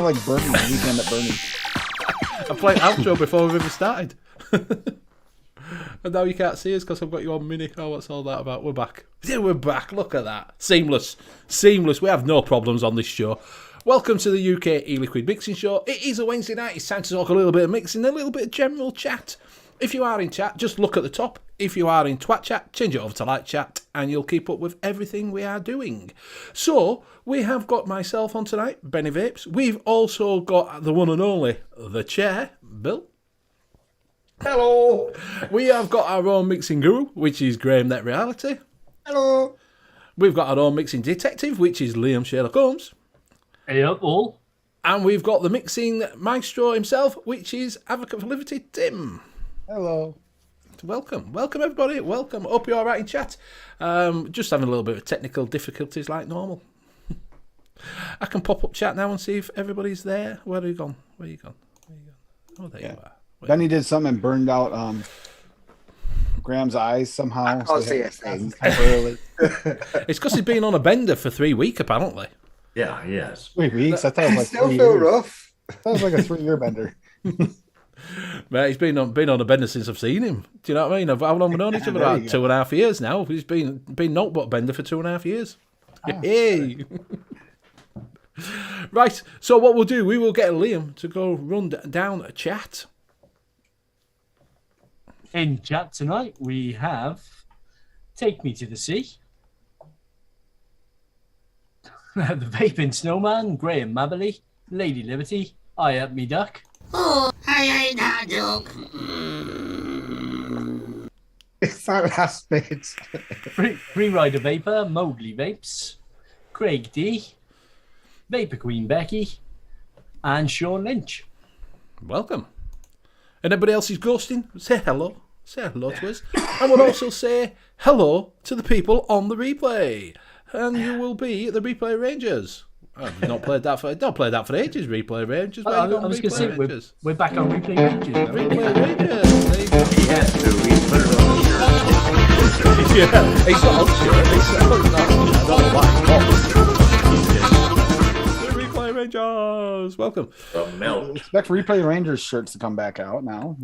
more like Bernie, Weekend at Bernie. I played outro before we've even started. And now you can't see us because I've got you on mini. Oh, what's all that about? We're back. Yeah, we're back. Look at that. Seamless. We have no problems on this show. Welcome to the U.K.E-Liquid Mixing Show. It is a Wednesday night. It's time to talk a little bit of mixing, a little bit of general chat. If you are in chat, just look at the top. If you are in Twat Chat, change it over to Light Chat, and you'll keep up with everything we are doing. So, we have got myself on tonight, Benny Vapes. We've also got the one and only, the Chair, Bill. Hello. We have got our own mixing guru, which is Graham Net Reality. Hello. We've got our own mixing detective, which is Liam Sherlock Holmes. Hello, all. And we've got the mixing maestro himself, which is Advocate for Liberty, Tim. Hello. Welcome everybody. Welcome. Hope you're all right in chat. Just having a little bit of technical difficulties like normal. I can pop up chat now and see if everybody's there. Where are you gone? Oh, there you are. Benny did something and burned out Graham's eyes somehow. I can't see a thing. It's because he's been on a bender for 3 weeks, apparently. Yeah, yes. 3 weeks? I thought it was like Still 3 feel years. rough. I thought it was like a 3-year bender. Mate, he's been on a bender since I've seen him. Do you know what I mean? How long we've known each other? There About you go. 2.5 years now. He's been notebook bender for 2.5 years. Hey. Right, so what we'll do, we will get Liam to go run down a chat. In chat tonight, we have Take Me to the Sea, the Vaping Snowman, Graham Mabberley, Lady Liberty, I Up Me Duck, I that dog. It's that last bit. Free Rider Vapor, Mowgli Vapes, Craig D, Vapor Queen Becky, and Sean Lynch. Welcome. And everybody else is ghosting, say hello. Say hello to us. And we'll also say hello to the people on the replay. And you will be the Replay Rangers. I've not played that for ages, Replay Rangers. Where I you gone, was going to Replay say, Rangers? we're back on Replay Rangers now. Replay Rangers. There you go. He has to. He put it on the shirt. Yeah, it's not on shirt. I don't know why. The Replay Rangers. Welcome. The melt. Expect Replay Rangers shirts to come back out now.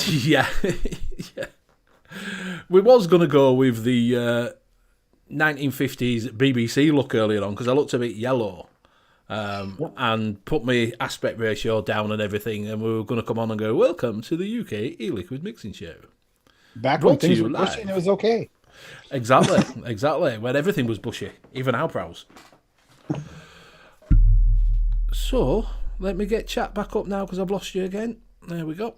Yeah. Yeah. We was going to go with the 1950s BBC look earlier on because I looked a bit yellow and put my aspect ratio down and everything, and we were going to come on and go, welcome to the UK-E-Liquid Mixing Show. Back when Brought to things you were live. pushing, it was okay. Exactly. When everything was bushy, even our brows. So, let me get chat back up now because I've lost you again. There we go.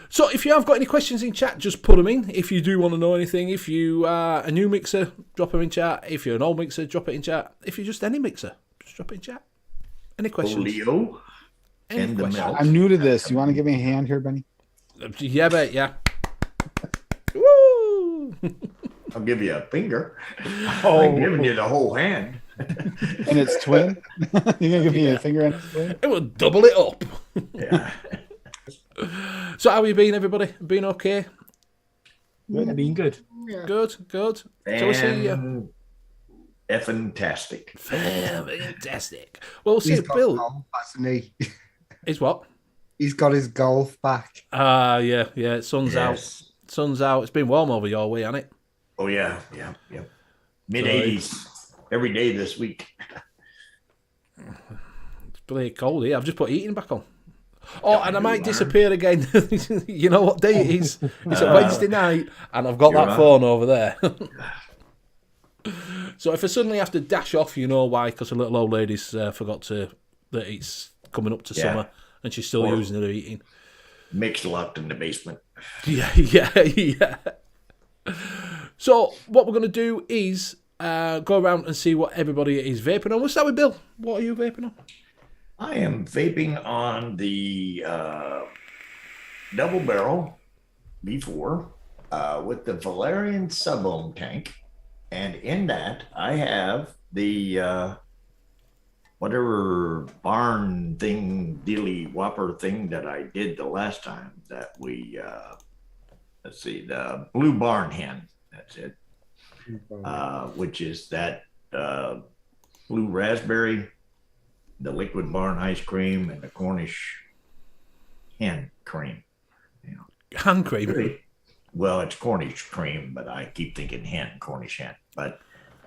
So, if you have got any questions in chat, just put them in. If you do want to know anything, if you are a new mixer, drop them in chat. If you're an old mixer, drop it in chat. If you're just any mixer, just drop it in chat. Any questions? Leo Any and the questions? melt. I'm new to this. You want to give me a hand here, Benny? Yeah, mate, yeah. Woo! I'll give you a finger. Oh. I'm giving you the whole hand. And it's twin? You're going to give me a finger and it's twin? It will double it up. Yeah. So, how you been, everybody? Been okay? Been good. Good. So we see Fantastic. Fantastic. Well, see, He's got Bill golf, hasn't he? is what? He's got his golf back. Yeah. Sun's Yes. out. Sun's out. It's been warm over your way, hasn't it? Oh, yeah. Mid-80s every day this week. It's bloody cold here. I've just put heating back on. Oh, and I might disappear again. You know what day it is? It's a Wednesday night, and I've got You're that right. phone over there. So if I suddenly have to dash off, you know why? Because a little old lady's forgot that it's coming up to Yeah. summer, and she's still Or- using her heating. Mixed locked in the basement. Yeah. So what we're going to do is go around and see what everybody is vaping on. We'll start with Bill. What are you vaping on? I am vaping on the double barrel B4 with the Valerian sub-ohm tank. And in that, I have the whatever barn thing, dilly whopper thing that I did the last time that we, let's see, the blue barn hen. That's it. Which is that blue raspberry the liquid barn ice cream, and the Cornish hen cream. Hand cream. Really, well, it's Cornish cream, but I keep thinking Cornish hen. But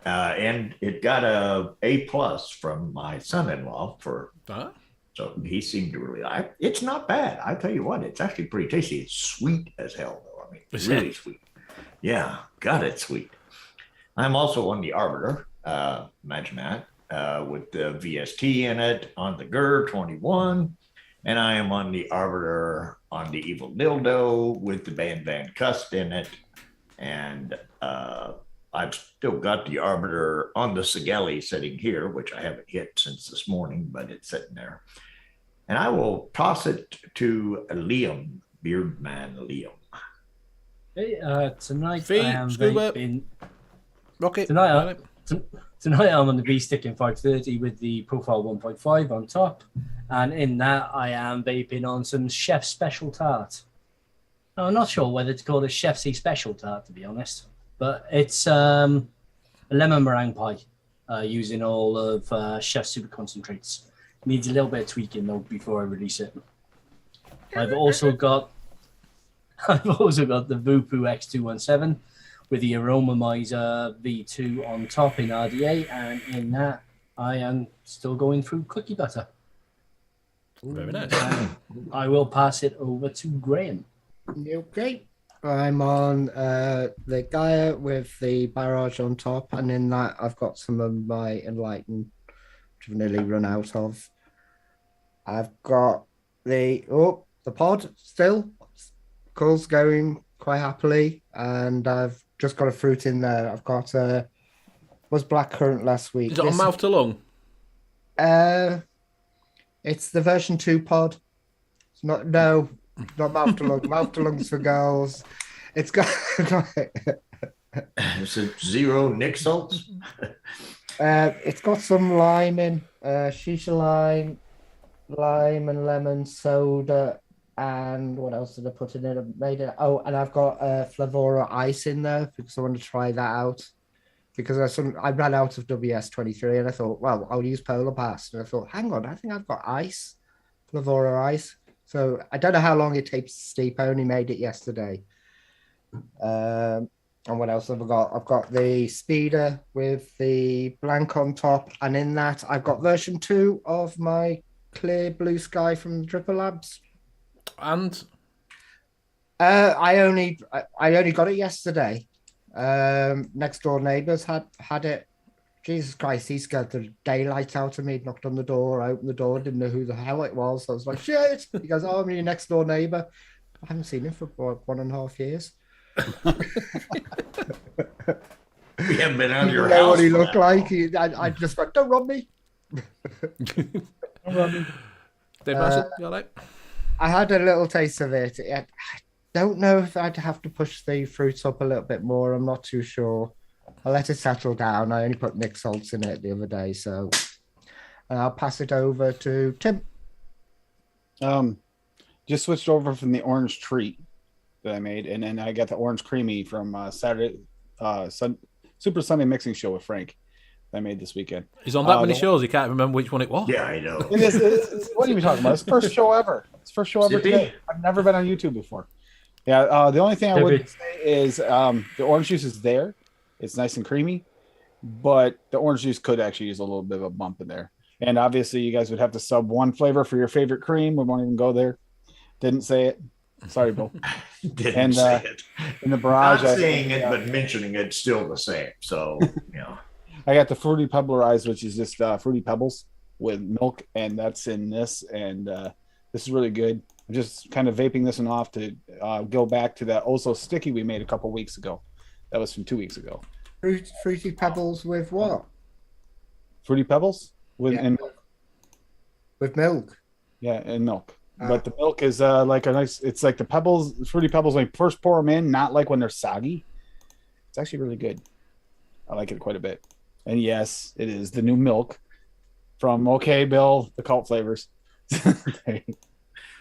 and it got a plus from my son-in-law for. Huh? So he seemed to really like it. It's not bad. I tell you what, it's actually pretty tasty. It's sweet as hell, though. I mean, really sweet. Yeah, God, it's sweet. I'm also on the Arbiter. Imagine that, with the VST in it on the GER 21. And I am on the Arbiter on the Evil Dildo with the Van Van Cust in it. And I've still got the Arbiter on the Sigelli sitting here, which I haven't hit since this morning, but it's sitting there. And I will toss it to Liam, Beardman Liam. Hey, tonight Feet, I am scuba. vaping. Rocket. Tonight I'm on the V-Stick in 530 with the Profile 1.5 on top. And in that, I am vaping on some Chef Special Tart. Now, I'm not sure whether to call it Chef's Special Tart, to be honest. But it's a lemon meringue pie using all of Chef's super concentrates. Needs a little bit of tweaking, though, before I release it. I've also got the Vupu X217 with the Aromamizer V2 on top in RDA, and in that I am still going through cookie butter. Very nice. I will pass it over to Graham. Okay. I'm on the Gaia with the barrage on top, and in that I've got some of my Enlighten, which I've nearly run out of. I've got the pod still. Cool's going quite happily, and I've just got a fruit in there. I've got was blackcurrant last week. Is it on mouth to lung? It's the version 2 pod. It's not not mouth to lung. Mouth to lungs for girls. It's got Is it 0 Nick salts? it's got some lime in, shisha lime and lemon soda, and what else did I put in it? I made it. Oh, and I've got Flavora ice in there because I want to try that out. Because I ran out of WS-23 and I thought, well, I'll use Polar Pass. And I thought, hang on, I think I've got ice, Flavora ice. So I don't know how long it takes to steep. I only made it yesterday. And what else have I got? I've got the Speeder with the blank on top. And in that, I've got version 2 of my Clear Blue Sky from Dripper Labs. And? I only got it yesterday. Next door neighbours had it. Jesus Christ, he scared the daylight out of me. Knocked on the door, opened the door, didn't know who the hell it was. I was like, shit. He goes, oh, I'm your next door neighbour. I haven't seen him for 1.5 years. We haven't been out of your You know house. what he looked like? I just went, don't rob me. Don't rob me. Dave Marshall, you all right? I had a little taste of it. I don't know if I'd have to push the fruits up a little bit more. I'm not too sure. I'll let it settle down. I only put Nick salts in it the other day, so I'll pass it over to Tim. Just switched over from the orange treat that I made, and then I got the orange creamy from Saturday Super Sunday Mixing Show with Frank that I made this weekend. He's on that many shows, he can't remember which one it was. Yeah, I know. What are you talking about? It's the first show ever. It's the first show ever today. I've never been on YouTube before. Yeah, the only thing I would say is the orange juice is there. It's nice and creamy, but the orange juice could actually use a little bit of a bump in there. And obviously, you guys would have to sub one flavor for your favorite cream. We won't even go there. Didn't say it. Sorry, Bill. Didn't say it. In the barrage, not saying it, but mentioning it's still the same. So, I got the Fruity Pebblerize, which is just Fruity Pebbles with milk, and that's in this. And this is really good. I'm just kind of vaping this one off to go back to that also sticky we made a couple weeks ago. That was from 2 weeks ago. Fruity Pebbles with what? Fruity Pebbles and with milk. Yeah, and milk. But the milk is like a nice. It's like the pebbles, Fruity Pebbles. When you first pour them in, not like when they're soggy. It's actually really good. I like it quite a bit. And yes, it is the new milk from OK Bill, the cult flavors. Like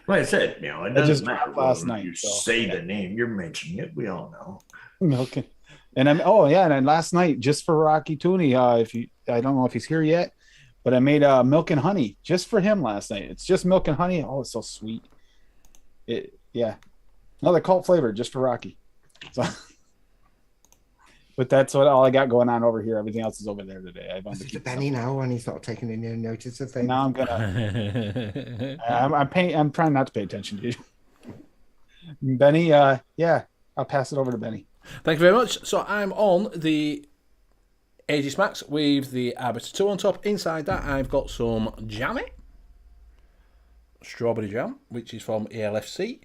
I said, it just doesn't matter last whether night. you say the name, you're mentioning it. We all know. Milk. And and then last night, just for Rocky Tooney, I don't know if he's here yet, But I made milk and honey just for him last night. It's just milk and honey. Oh, it's so sweet. Yeah, another cult flavor just for Rocky. So, but that's all I got going on over here. Everything else is over there today. I Is it to Benny now when he's not taking any notice of things? Now I'm gonna. I'm trying not to pay attention to you, Benny. Yeah, I'll pass it over to Benny. Thank you very much. So I'm on the Aegis Max with the Arbiter 2 on top. Inside that, I've got some jammy, strawberry jam, which is from ELFC.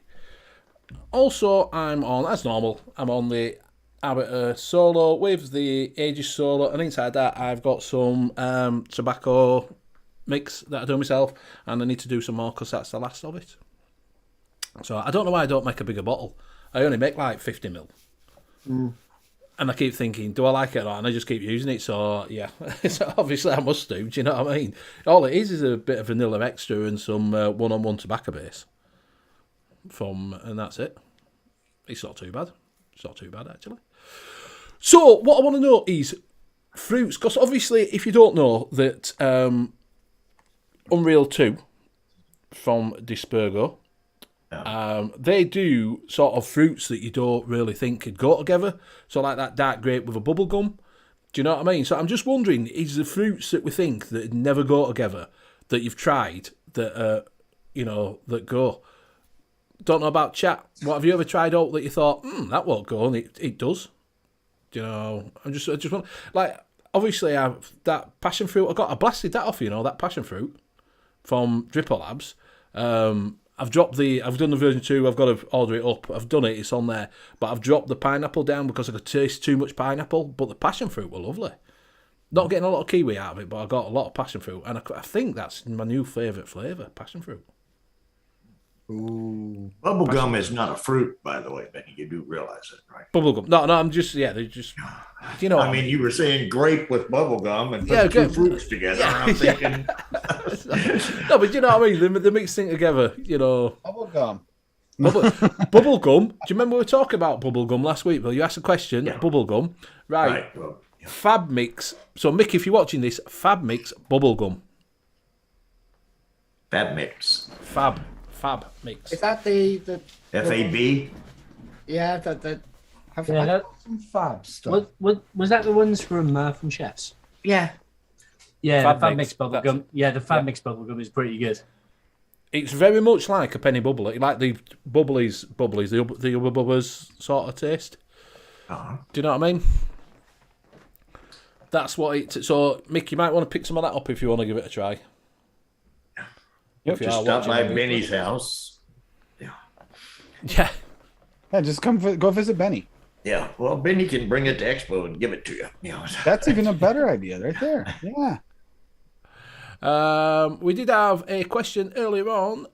Also, I'm on, as normal, I'm on the Arbiter Solo with the Aegis Solo, and inside that, I've got some tobacco mix that I do myself, and I need to do some more because that's the last of it. So I don't know why I don't make a bigger bottle. I only make like 50ml. And I keep thinking, do I like it or not? And I just keep using it. So, yeah, so obviously I must do. Do you know what I mean? All it is a bit of vanilla extra and some one-on-one tobacco base. And that's it. It's not too bad. It's not too bad, actually. So, what I want to know is fruits. Because obviously, if you don't know that Unreal 2 from Dispergo, they do sort of fruits that you don't really think could go together. So like that dark grape with a bubble gum. Do you know what I mean? So I'm just wondering, is the fruits that we think that never go together, that you've tried, that that go? Don't know about chat. What have you ever tried out that you thought, that won't go, and it does? Do you know? I just want, like, obviously that passion fruit. I blasted that off. That passion fruit from Dripper Labs. I've done the version 2, I've got to order it up. I've done it, it's on there. But I've dropped the pineapple down because I could taste too much pineapple. But the passion fruit were lovely. Not getting a lot of kiwi out of it, but I got a lot of passion fruit. And I think that's my new favourite flavour, passion fruit. Ooh. Bubblegum is not a fruit, by the way, Benny. You do realize it, right? Bubblegum. No, I'm just, they're just, I mean, you were saying grape with bubblegum and put two fruits together. Yeah, I'm thinking. No, but you know what I mean? They mix things together, Bubblegum. Bubblegum. Do you remember we were talking about bubblegum last week? Well, you asked a question, bubblegum. Right. Well, yeah. Fab mix. So, Mick, if you're watching this, Fab mix bubblegum. Fab mix. Fab mix. Is that the FAB? Yeah, that. I've Yeah, got some fab stuff. What was that? The ones from Chefs? Yeah. Yeah, Fab the Fab mix, mix bubblegum. Yeah, the Fab mix bubblegum is pretty good. It's very much like a penny bubbler, like the bubblies, the Ubba Bubbas sort of taste. Uh-huh. Do you know what I mean? That's what it. So, Mick, you might want to pick some of that up if you want to give it a try. Yep. Just stop by Benny's house. Yeah. Yeah, just go visit Benny. Yeah, well, Benny can bring it to Expo and give it to you. That's even a better idea right there. Yeah. We did have a question earlier on,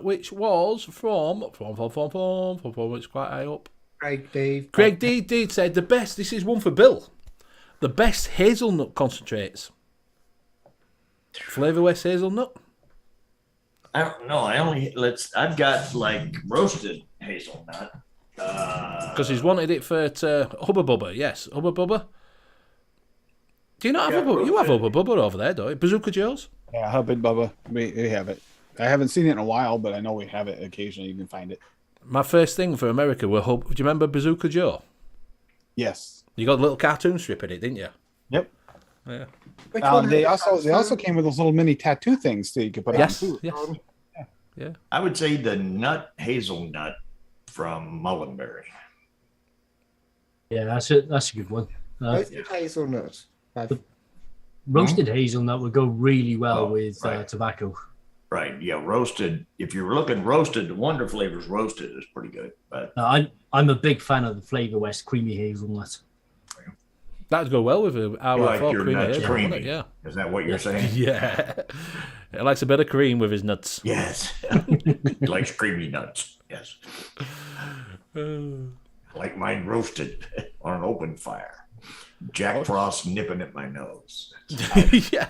which was from it's quite high up. Craig D said the best. This is one for Bill. The best hazelnut concentrates. Flavor West hazelnut. I don't know. I've got like roasted hazelnut. Because he's wanted it for Hubba Bubba. Yes, Hubba Bubba. Do you not have Hubba? You have Hubba Bubba over there, don't you? Bazooka Joe's? Yeah, Hubba Bubba. We have it. I haven't seen it in a while, but I know we have it occasionally. You can find it. My first thing for America were Hubba. Do you remember Bazooka Joe? Yes. You got a little cartoon strip in it, didn't you? Yep. Yeah. They also came with those little mini tattoo things that you could put on too. Yes. Yeah. I would say the hazelnut from Mullenberry. Yeah, that's a good one. Roasted hazelnut. Roasted hazelnut would go really well with tobacco. Right. Yeah, roasted. If you're looking roasted, the Wonder Flavors roasted is pretty good. But I'm a big fan of the Flavor West creamy hazelnut. That'd go well with our like your creamy nuts hazelnut, creamy. wouldn't it? Yeah. Is that what you're saying? Yeah. He likes a bit of cream with his nuts. Yes. He likes creamy nuts. Yes. Like mine roasted on an open fire. Jack Frost nipping at my nose. Yeah.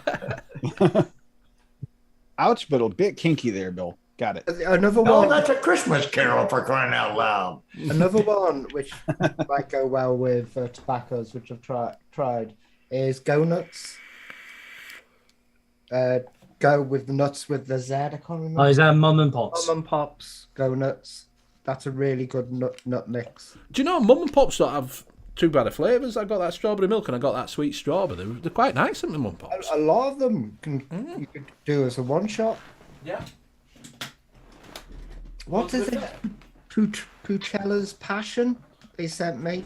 Ouch, but a bit kinky there, Bill. Got it. Another Oh, one. that's a Christmas carol for crying out loud. Another one which might go well with tobaccos, which I've tried, is go nuts. go with the nuts with the Z. I can't remember. Oh, is that Mum and Pops? Mum and Pops Go Nuts. That's a really good nut mix. Do you know Mum and Pops don't have too bad of flavours? I got that strawberry milk and I got that sweet strawberry. They're quite nice, aren't they, Mum and Pops? A lot of them you could do as a one shot. Yeah. What is it? Pucella's Passion. They sent me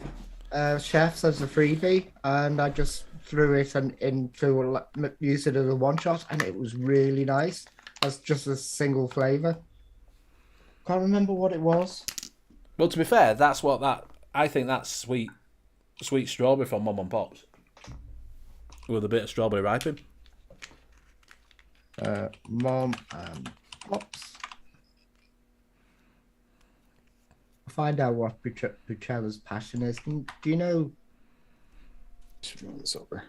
chefs as a freebie, and I just threw it used it as a one shot, and it was really nice. That's just a single flavour. Can't remember what it was. Well, to be fair, I think that's sweet strawberry from Mum and Pops with a bit of strawberry ripening. Mum and Pops. Find out what Pucella's Passion is. Do you know? Just move this over.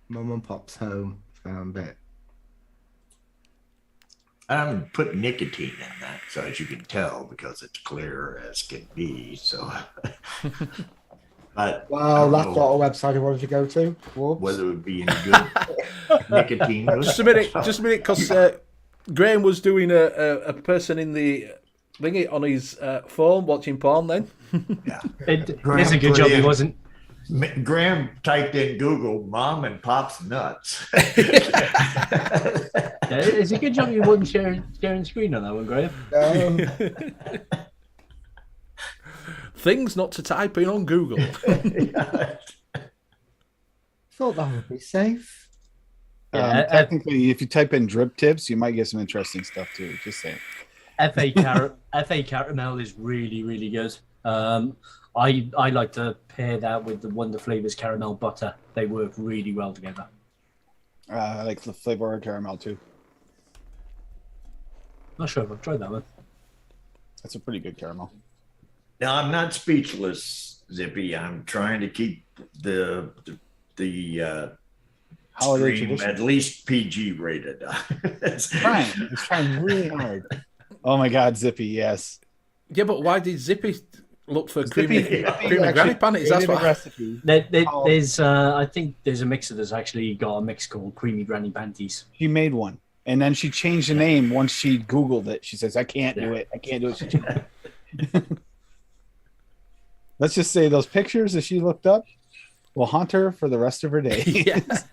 Mum and Pop's home. Found it. I'm putting nicotine in that, so as you can tell, because it's clear as can be. So, but well, that's not a website I wanted to go to. Whoops. Whether it would be any good nicotine. Just a minute, because Graham was doing a person in the thingy on his phone watching porn. Then, yeah, it's a good job he wasn't. Graham typed in Google "Mom and Pop's nuts." It's a good job you wasn't sharing screen on that one, Graham. Things not to type in on Google. Thought that would be safe. Technically, if you type in drip tips, you might get some interesting stuff too. Just saying. FA caramel is really, really good. I like to pair that with the Wonder Flavors caramel butter. They work really well together. I like the flavor of caramel too. Not sure if I've tried that one. That's a pretty good caramel. Now I'm not speechless, Zippy. I'm trying to keep the Holiday stream tradition. at least PG rated. It's trying really hard. Oh my God, Zippy, yes. Yeah, but why did Zippy look for Zippy creamy granny panties? That's what recipe. There's I think there's a mixer that's actually got a mix called Creamy Granny Panties. She made one, and then she changed the name once she Googled it. She says, "I can't do it. I can't do it." Let's just say those pictures that she looked up will haunt her for the rest of her day. Yes.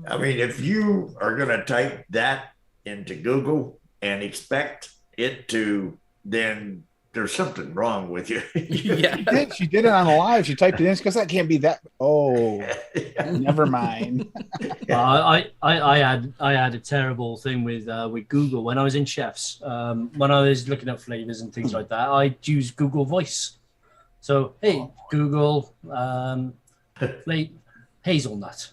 I mean, if you are going to type that into Google and expect it to, then there's something wrong with you. Yeah. She did it on a live. She typed it in. She goes, "That can't be that." Oh, never mind. I had a terrible thing with Google when I was in Chefs. When I was looking up flavors and things like that, I'd use Google Voice. So, hey, Google, hazelnut.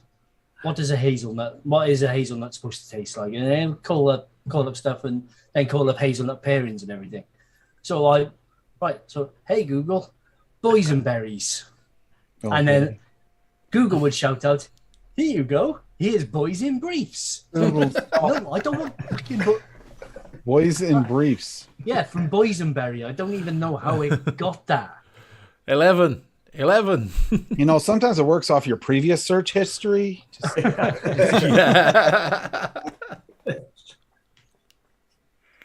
What is a hazelnut? What is a hazelnut supposed to taste like? And then call up stuff and then call up hazelnut pairings and everything. So hey Google, boysenberries. Okay. And then Google would shout out, "Here you go. Here's boys in briefs." No, I don't want fucking Boys in briefs. Yeah, from boysenberry. I don't even know how it got that. 11. You know, sometimes it works off your previous search history. Yeah.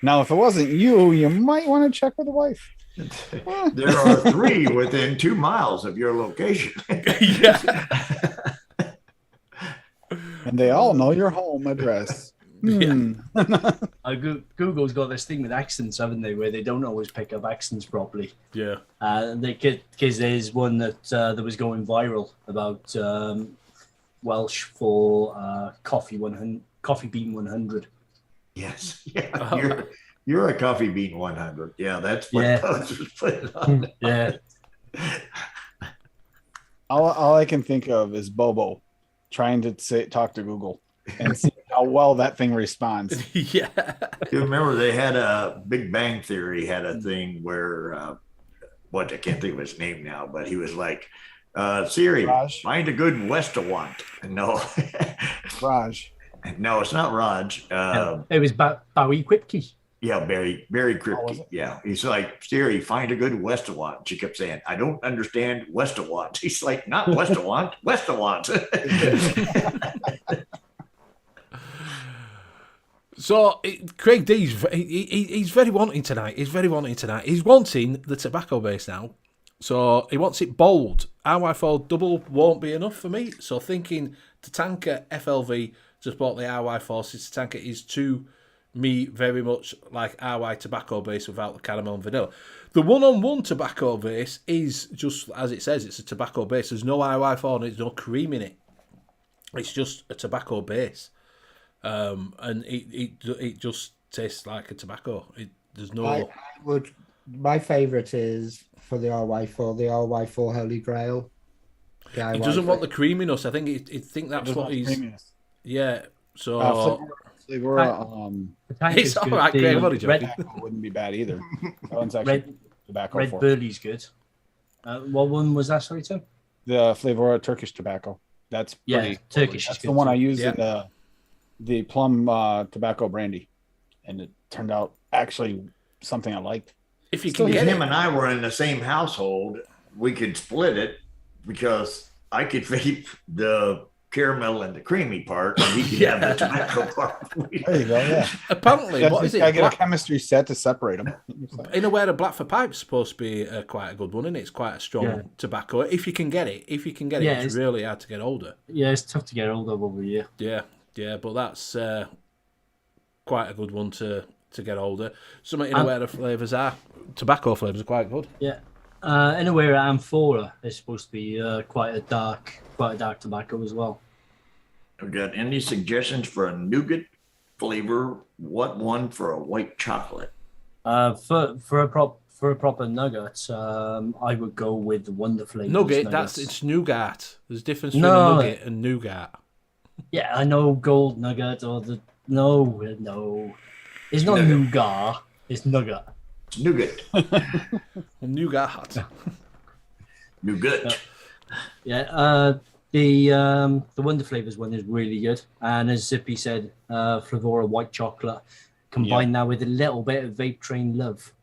Now, if it wasn't you, you might want to check with the wife. There are 3 within 2 miles of your location. Yeah. And they all know your home address. Google's got this thing with accents, haven't they, where they don't always pick up accents properly. Yeah. Because there's one that was going viral about Welsh for coffee bean 100. Yes. Yeah. You're a coffee bean 100. Yeah, that's what those was put on. Yeah. All I can think of is Bobo trying to talk to Google and see how well that thing responds. Yeah. You remember they had a Big Bang Theory had a thing where I can't think of his name now, but he was like, Siri, Raj? find a good restaurant. No. Raj. No, it's not Raj. It was Bowie Quipke. Yeah, very was cryptic. it? Yeah, he's like, Siri, find a good Westawant. She kept saying, I don't understand Westawant. He's like, not Westawant, Westawant. So Craig D's he's very wanting tonight. He's very wanting tonight. He's wanting the tobacco base now. So he wants it bold. RY4 double won't be enough for me. So thinking Tatanka FLV to support the RY4 Tatanka is to me very much like RY tobacco base without the caramel and vanilla. The one-on-one tobacco base is just as it says. It's a tobacco base. There's no RY4 and there's no cream in it. It's just a tobacco base. And it just tastes like a tobacco. There's no. I would. My favourite is for the RY4, the RY4 Holy Grail. He doesn't want the creaminess. I think he think that's what he's. Creaminess. Yeah. So. Flavor, It's all right, Greg. I'm only joking. tobacco wouldn't be bad either. That one's actually tobacco. Red Burley's good. What one was that? Sorry, Tim. The Flavor Turkish tobacco. That's pretty. Turkish. That's Is the good one too. I used in the plum tobacco brandy, and it turned out actually something I liked. If you If can get him it, and I were in the same household, we could split it because I could vape the caramel and the creamy part, and he could have the tobacco part. There you go. Yeah. apparently, what is it? I get a Black, chemistry set to separate them. in a way, a black for pipe is supposed to be quite a good one, and it's quite a strong tobacco. If you can get it, Yeah, it's really hard to get older. Yeah, it's tough to get hold of over here. Yeah, but that's quite a good one to get older. Something in where the flavours are, tobacco flavours are quite good. Yeah. Anywhere Amphora is supposed to be quite a dark tobacco as well. I've got any suggestions for a nougat flavor? What one for a white chocolate? For a proper nugget, I would go with the Wonder Flavors. Nugget, nuggets. it's nougat. There's a difference between No. a nugget and nougat. Yeah, I know gold nugget or the no. It's not Nugget. nougat. It's nugget. It's nougat. Nougat. Nougat. Yeah. The Wonder Flavors one is really good, and as Zippy said, Flavora white chocolate. Combine that with a little bit of Vape Train love.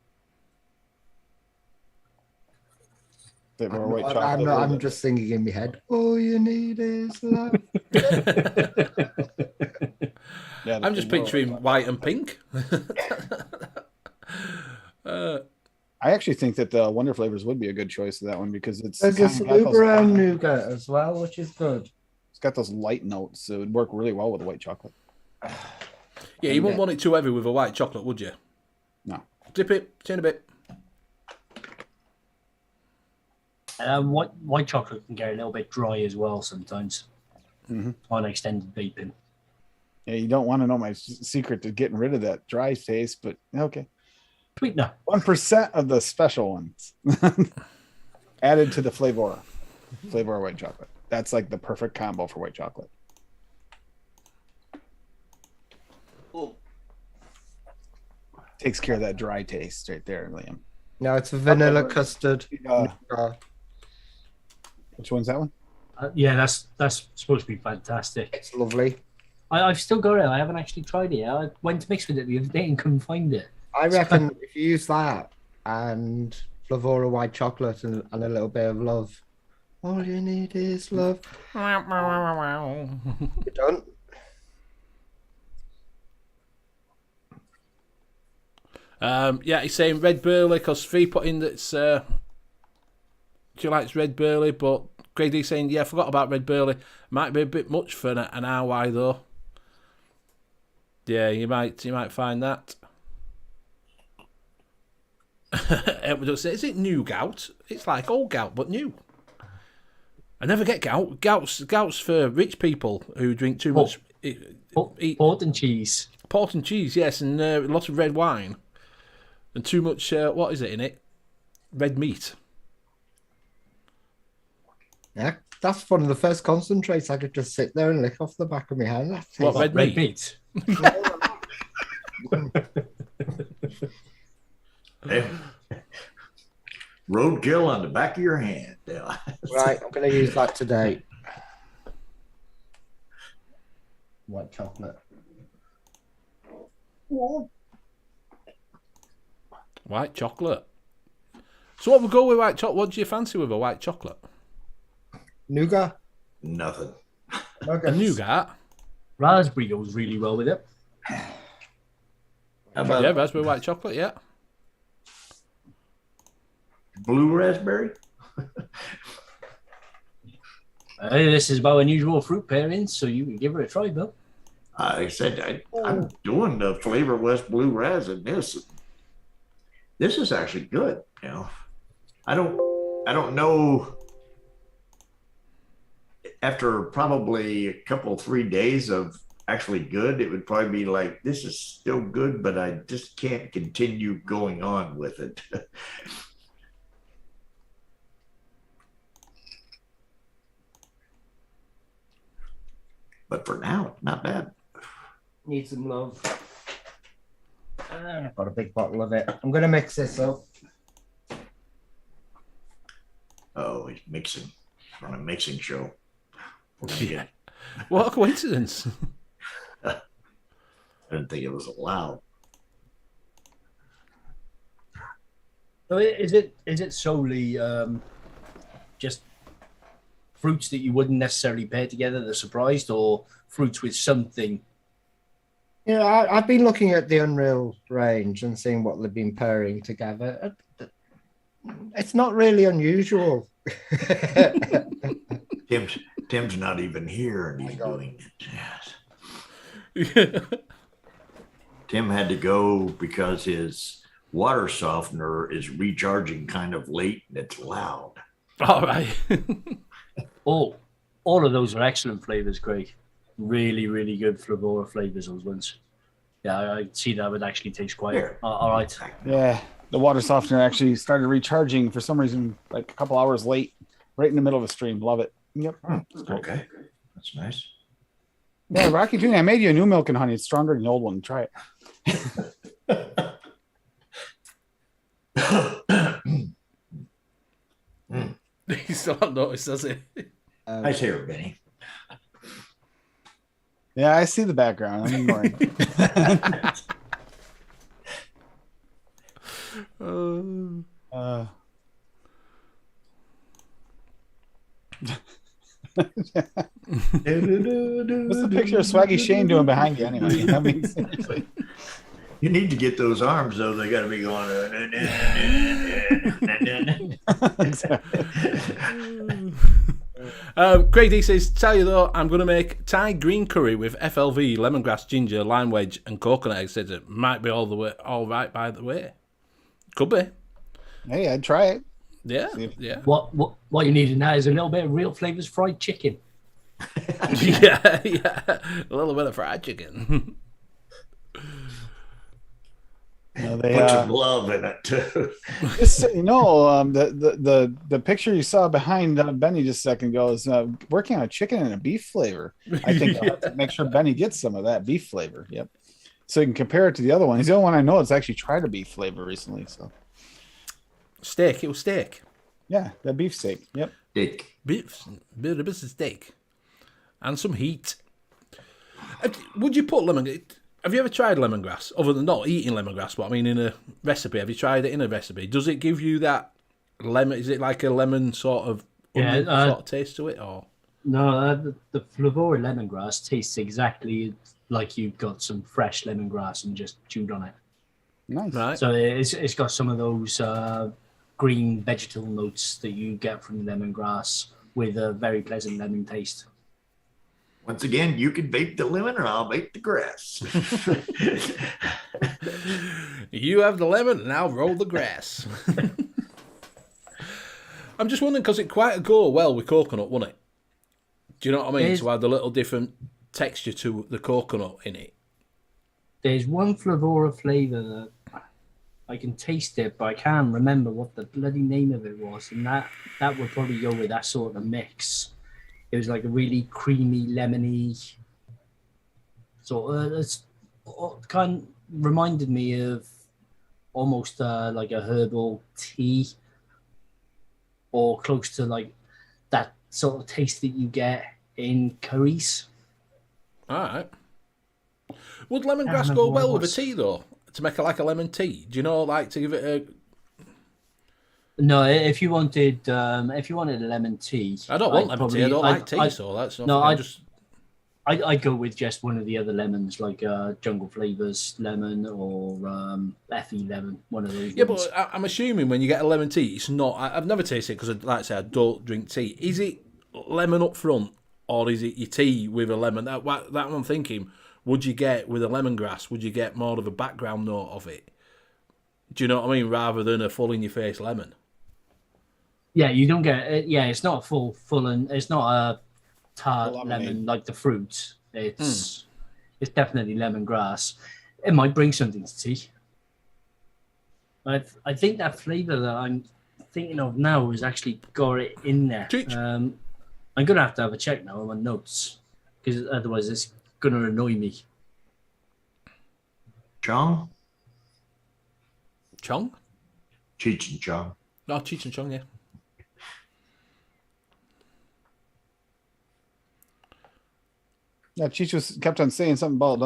Bit more white chocolate. I'm just thinking in my head. All you need is love. Yeah, I'm just picturing white and pink. I actually think that the Wonder Flavors would be a good choice of that one because it's There's this kinda got Blue those- Brown nougat as well, which is good. It's got those light notes, so it would work really well with white chocolate. Yeah, you wouldn't want it too heavy with a white chocolate, would you? No. Dip it, turn a bit. White chocolate can get a little bit dry as well sometimes Mhm. on extended vaping. Yeah, you don't want to know my secret to getting rid of that dry taste, but okay. Sweetener. 1% of the special ones added to the flavor white chocolate. That's like the perfect combo for white chocolate. Takes care of that dry taste right there, Liam. No, it's a vanilla custard. Which one's that one? Yeah, that's supposed to be fantastic. It's lovely. I've still got it. I haven't actually tried it yet. I went to mix with it the other day and couldn't find it. I reckon if you use that and Flavora white chocolate and a little bit of love, all you need is love. You're done. Yeah, he's saying Red Burley because Fee put in that she likes Red Burley, but Greg D's saying, yeah, I forgot about Red Burley. Might be a bit much for an RY though. Yeah, you might find that. Is it new gout? It's like old gout, but new. I never get gout. Gout's for rich people who drink too much. Eat Port and cheese. Port and cheese, yes, and a lot of red wine. And too much, what is it in it? Red meat. Yeah, that's one of the first concentrates I could just sit there and lick off the back of my hand. That What, tastes- red meat? Hey. Roadkill on the back of your hand. Yeah. Right, I'm going to use that today. White chocolate. White chocolate. So what would go with white chocolate? What do you fancy with a white chocolate? Nougat. Nothing. A nougat? Raspberry goes really well with it. How about Yeah, raspberry white chocolate, yeah. blue raspberry? Hey, this is about unusual fruit pairings, so you can give it a try, Bill. I said I'm doing the Flavor West Blue Raz in this. This is actually good. You know, I don't know. After probably a couple 3 days of actually good, it would probably be like, this is still good, but I just can't continue going on with it. But for now, not bad. Need some love. I've got a big bottle of it. I'm gonna mix this up. Oh, he's mixing on a mixing show. Yeah. What a coincidence. I didn't think it was allowed. So is it solely just fruits that you wouldn't necessarily pair together that are surprised, or fruits with something? Yeah, I've been looking at the Unreal range and seeing what they've been pairing together. It's not really unusual. Tim's not even here, and he's doing it. Yes. Yeah. Tim had to go because his water softener is recharging kind of late, and it's loud. All right. Oh, all of those are excellent flavors, Craig. Really, really good Flavora flavors, those ones. Yeah, I see that would actually taste quite Here. all right. Yeah, the water softener actually started recharging for some reason, like a couple hours late, right in the middle of a stream. Love it. Yep. Okay, that's nice. Yeah, Rocky Jr., I made you a new milk and honey. It's stronger than the old one. Try it. He's still not noticed, has he? Nice hair, Benny. Yeah, I see the background. I'm ignoring it. What's the picture of Swaggy Shane doing behind you anyway? I mean, seriously. You need to get those arms, though. They got to be going. Craig D says, tell you though, I'm going to make Thai green curry with FLV, lemongrass, ginger, lime wedge, and coconut egg. Says it might be all right by the way. Could be. Hey, I'd try it. Yeah, yeah. What you need in that is a little bit of real flavors fried chicken. Yeah, a little bit of fried chicken. No, they, Put some love in it too. just so you know, the picture you saw behind Benny just a second ago is working on a chicken and a beef flavor. I think I'll have to make sure Benny gets some of that beef flavor. Yep. So you can compare it to the other one. He's the only one I know that's actually tried a beef flavor recently. So Steak. It was steak. yeah, that beef steak. Yep. Dick. Beef. Bit of steak. And some heat. Would you put lemon... Have you ever tried lemongrass? Other than not eating lemongrass, but I mean in a recipe. Have you tried it in a recipe? Does it give you that lemon? Is it like a lemon sort of, sort of taste to it? Or No, the Flavora lemongrass tastes exactly like you've got some fresh lemongrass and just chewed on it. Nice. right? So it's got some of those green vegetal notes that you get from lemongrass with a very pleasant lemon taste. Once again, you can bake the lemon, or I'll bake the grass. You have the lemon, and I'll roll the grass. I'm just wondering because it quite go well with coconut, wouldn't it? Do you know what I mean? To add a little different texture to the coconut in it. There's one Flavora flavour that I can taste it, but I can't remember what the bloody name of it was, and that would probably go with that sort of mix. It was like a really creamy, lemony sort of. It's kind of reminded me of almost like a herbal tea, or close to like that sort of taste that you get in curries. All right. Would lemongrass go well with a tea though? to make it like a lemon tea? Do you know, like to give it a? No, if you wanted a lemon tea, I don't want lemon tea. I don't like tea, so that's not. No, just. I go with just one of the other lemons, like Jungle Flavors lemon or Effie lemon, one of those. Yeah, ones. but I'm assuming when you get a lemon tea, it's not. I've never tasted it because, like I say, I don't drink tea. Is it lemon up front, or is it your tea with a lemon? That I'm thinking. Would you get with a lemongrass? Would you get more of a background note of it? Do you know what I mean? Rather than a full in your face lemon. Yeah, you don't get it. Yeah, it's not full, and it's not a tart Lemonade. lemon like the fruit. It's definitely lemongrass. It might bring something to tea. I think that flavour that I'm thinking of now has actually got it in there. I'm gonna have to have a check now on my notes because otherwise it's gonna annoy me. Chong? Chong? Cheech and Chong. No, Cheech and Chong, yeah. Yeah, Cheech kept on saying something about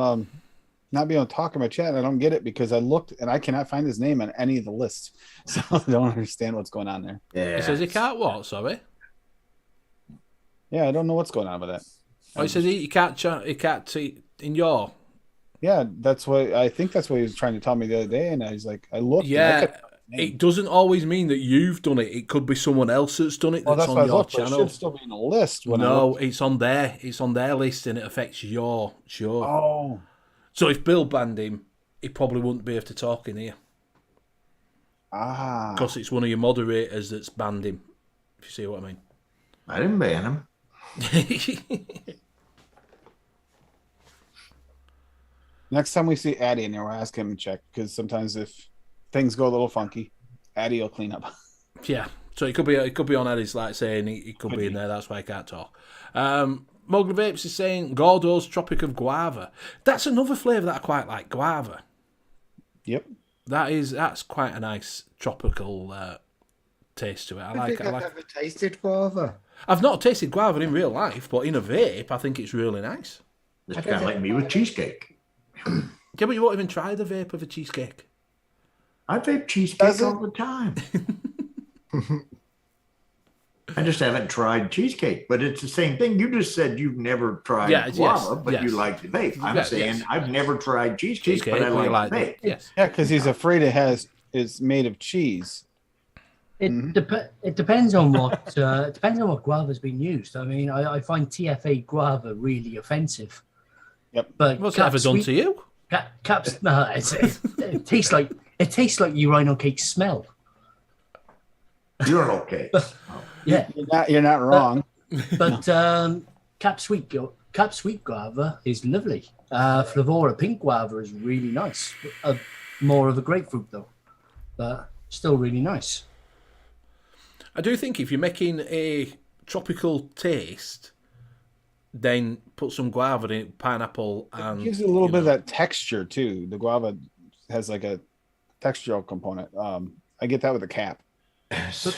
not being able to talk in my chat. And I don't get it because I looked and I cannot find his name on any of the lists. So I don't understand what's going on there. Yeah. He says he can't what, sorry? Yeah, I don't know what's going on with that. Oh, he says he can't see in your... Yeah, I think that's what he was trying to tell me the other day. And I was like, I looked. Yeah, it doesn't always mean that you've done it. It could be someone else that's done it that's on your channel. It should still be in the list. No, it's on there. It's on their list and it affects your show. Oh. So if Bill banned him, he probably wouldn't be able to talk in here. Ah. Because it's one of your moderators that's banned him, if you see what I mean. I didn't ban him. Next time we see Addy in there, we'll ask him to check because sometimes if things go a little funky, Addy will clean up. Yeah, so it could be on Eddie's, like saying he could be in there. That's why I can't talk. Mowgli Vapes is saying Gordo's Tropic of Guava. That's another flavour that I quite like, guava. Yep. That's quite a nice tropical taste to it. I I've never tasted guava. I've not tasted guava in real life, but in a vape, I think it's really nice. It's kind of like me with cheesecake. Yeah, but you won't even try the vape of a cheesecake. I vape cheesecake all the time. I just haven't tried cheesecake, but it's the same thing. You just said you've never tried guava, but you like the vape. I'm saying I've never tried cheesecake, but I like the vape. Yes. Yeah, because he's afraid it's made of cheese. It depends on what guava's been used. I mean, I find TFA guava really offensive. Yep. But what's that ever done to you? Caps, no, it tastes like urinal cake smell. Urinal cake. Yeah, you're not wrong. But Cap Sweet guava is lovely. Flavora pink guava is really nice. More of a grapefruit though, but still really nice. I do think if you're making a tropical taste, then put some guava in it, pineapple, and It gives it a little bit of that texture too. The guava has like a textural component. I get that with the cap. So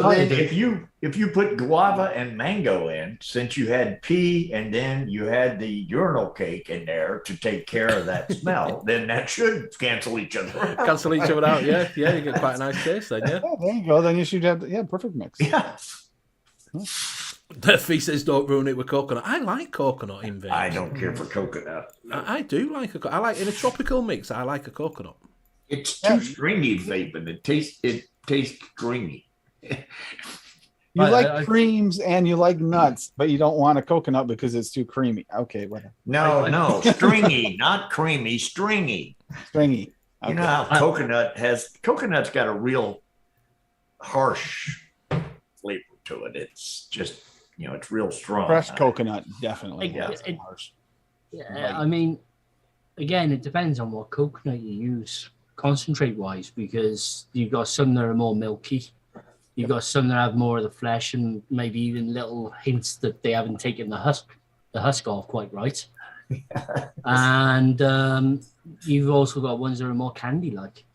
then if you put guava and mango in, since you had pea and then you had the urinal cake in there to take care of that smell, then that should cancel each other out. Cancel each other out, yeah. Yeah, you get quite a nice taste then, yeah. Oh, there you go. Then you should have perfect mix. Yeah. The fee says don't ruin it with coconut. I like coconut in vape. I don't care for coconut. I do like I like in a tropical mix. I like a coconut. It's too stringy vaping. It tastes stringy. You like creams and you like nuts, but you don't want a coconut because it's too creamy. Okay, whatever. No, stringy, not creamy, stringy. Stringy. Okay. You know how coconut's got a real harsh flavor to it. It's just, it's real strong. Fresh coconut, definitely. Yeah, I mean, again, it depends on what coconut you use, concentrate wise, because you've got some that are more milky. You've got some that have more of the flesh and maybe even little hints that they haven't taken the husk off quite right. And you've also got ones that are more candy-like.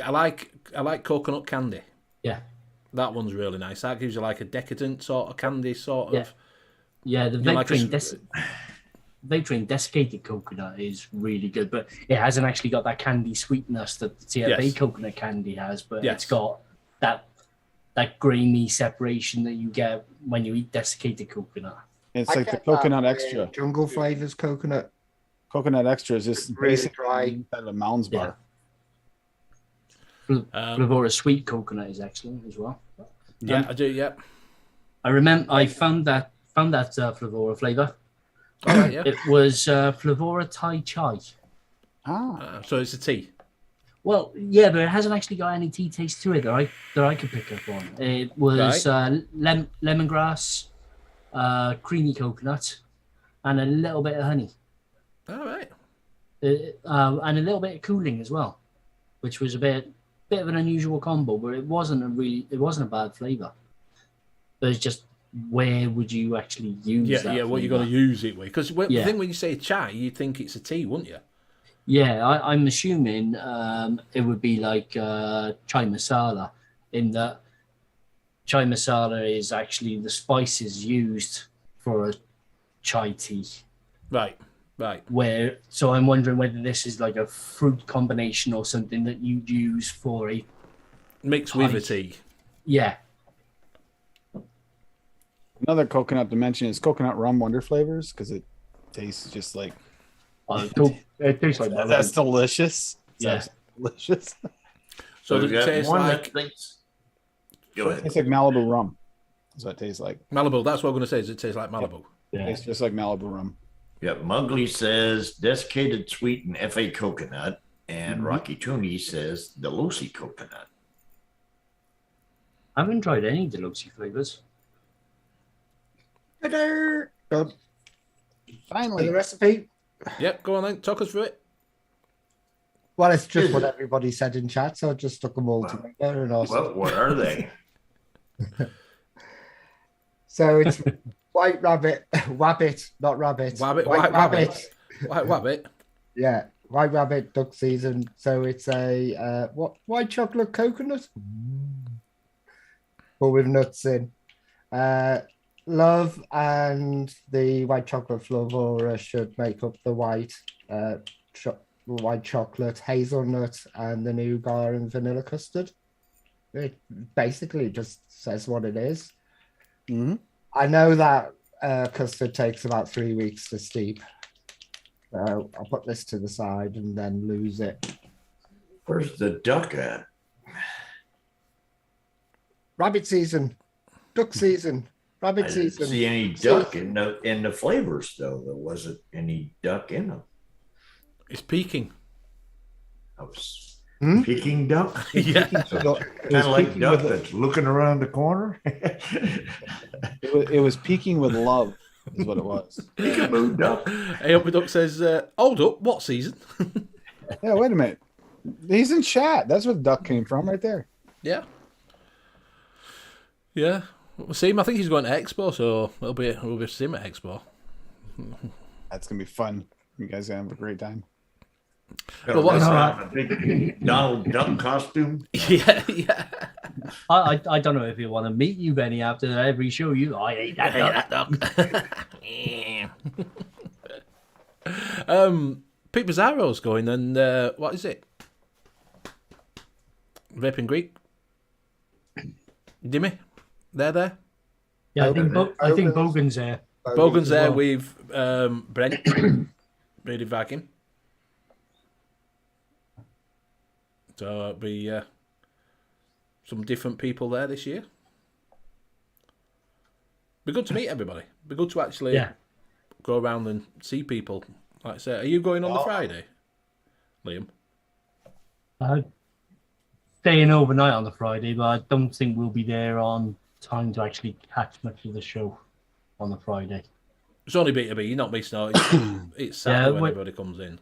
I like coconut candy. Yeah. That one's really nice. That gives you like a decadent sort of candy, sort of. Yeah, the vape cream. vape train desiccated coconut is really good, but it hasn't actually got that candy sweetness that the TFA coconut candy has. But it's got that grainy separation that you get when you eat desiccated coconut. It's like the coconut extra. Jungle flavors coconut. Coconut extra is just really basically dry. inside of a Mounds bar. Flavora sweet coconut is excellent as well. Yeah, I do. Yeah, I remember I found that Flavora flavor. All right, yeah. It was Flavora Thai Chai. So it's a tea. Well, yeah, but it hasn't actually got any tea taste to it that I could pick up on. It was lemongrass, creamy coconut, and a little bit of honey. All right. And a little bit of cooling as well, which was a bit of an unusual combo, but it wasn't a bad flavor. But it's just, where would you actually use that? Yeah, what you got to use it with? Because Yeah. the thing when you say chai, you think it's a tea, wouldn't you? Yeah, I'm assuming it would be like chai masala, in that chai masala is actually the spices used for a chai tea. Right. So I'm wondering whether this is like a fruit combination or something that you'd use for a Mixed with a tea. Yeah. Another coconut to mention is coconut rum wonder flavors, because it tastes just like. It tastes like That's delicious. Yeah. Delicious. So does it taste like? Go ahead. It tastes like Malibu rum. That's what it tastes like. Malibu. That's what I'm going to say. Does it taste like Malibu? Yeah. It's just like Malibu rum. Yeah, Muggley says desiccated sweet and FA coconut, and Rocky Tooney says the Lucy coconut. I haven't tried any deluxe flavors. Good. Finally, The recipe. Yep. Go on then. Talk us through it. Well, it's just what everybody said in chat, so I just stuck them all together. And also, Well, what are they? so it's white rabbit, wabbit, not rabbit. White rabbit. White rabbit. Yeah, white rabbit, duck season. So it's a white chocolate coconut, but with nuts in. Love and the white chocolate flavora should make up the white chocolate, hazelnut, and the nougat and vanilla custard. It basically just says what it is. Mm-hmm. I know that custard takes about 3 weeks to steep. I'll put this to the side and then lose it. Where's the duck at? Rabbit season, duck season, rabbit I didn't season. see any duck in the flavors though. There wasn't any duck in them. It's peaking. I was Hmm? Peking duck. Yeah. Kind of like duck that's looking around the corner. It was peaking with love, is what it was. Peekaboo duck. Hey, Up Duck says, hold up, what season? Yeah, wait a minute. He's in chat. That's where the duck came from, right there. Yeah. Yeah. We'll see him. I think he's going to Expo, so we'll be seeing him at Expo. That's gonna be fun. You guys are gonna have a great time. Well, what's a big Donald Duck costume? Yeah. I don't know if you want to meet you, Benny, after every show. I hate that duck. Pete Bizarro's going, and what is it? Vaping Greek? Dimmy? They're there? Yeah, I think Bogan's there. Bogan's there well. with Brent, Brady Viking. So it'll be some different people there this year. Be good to meet everybody. Be good to actually go around and see people. Like I say, are you going on the Friday, Liam? Staying overnight on the Friday, but I don't think we'll be there on time to actually catch much of the show on the Friday. It's only B2B. You're not missing out. It's Saturday when everybody comes in.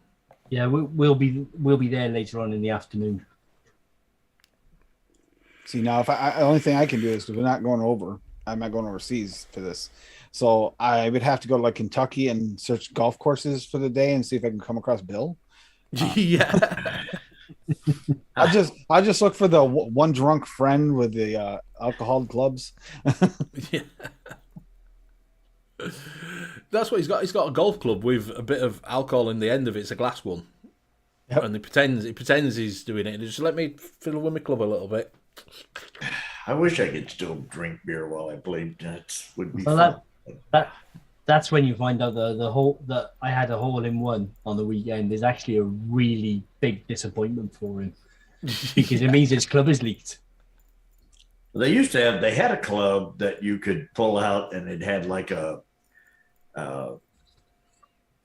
Yeah, we'll be there later on in the afternoon. See, now if the only thing I can do is, because we're not going over, I'm not going overseas for this, so I would have to go to like Kentucky and search golf courses for the day and see if I can come across Bill. Yeah. I'll just look for the one drunk friend with the alcohol clubs. Yeah. That's what he's got. He's got a golf club with a bit of alcohol in the end of it. It's a glass one. Yep. And he pretends he's doing it. And just let me fiddle with my club a little bit. I wish I could still drink beer while I played. That would be Well, fun. that's when you find out that I had a hole in one on the weekend is actually a really big disappointment for him because it means his club is leaked. They had a club that you could pull out and it had like a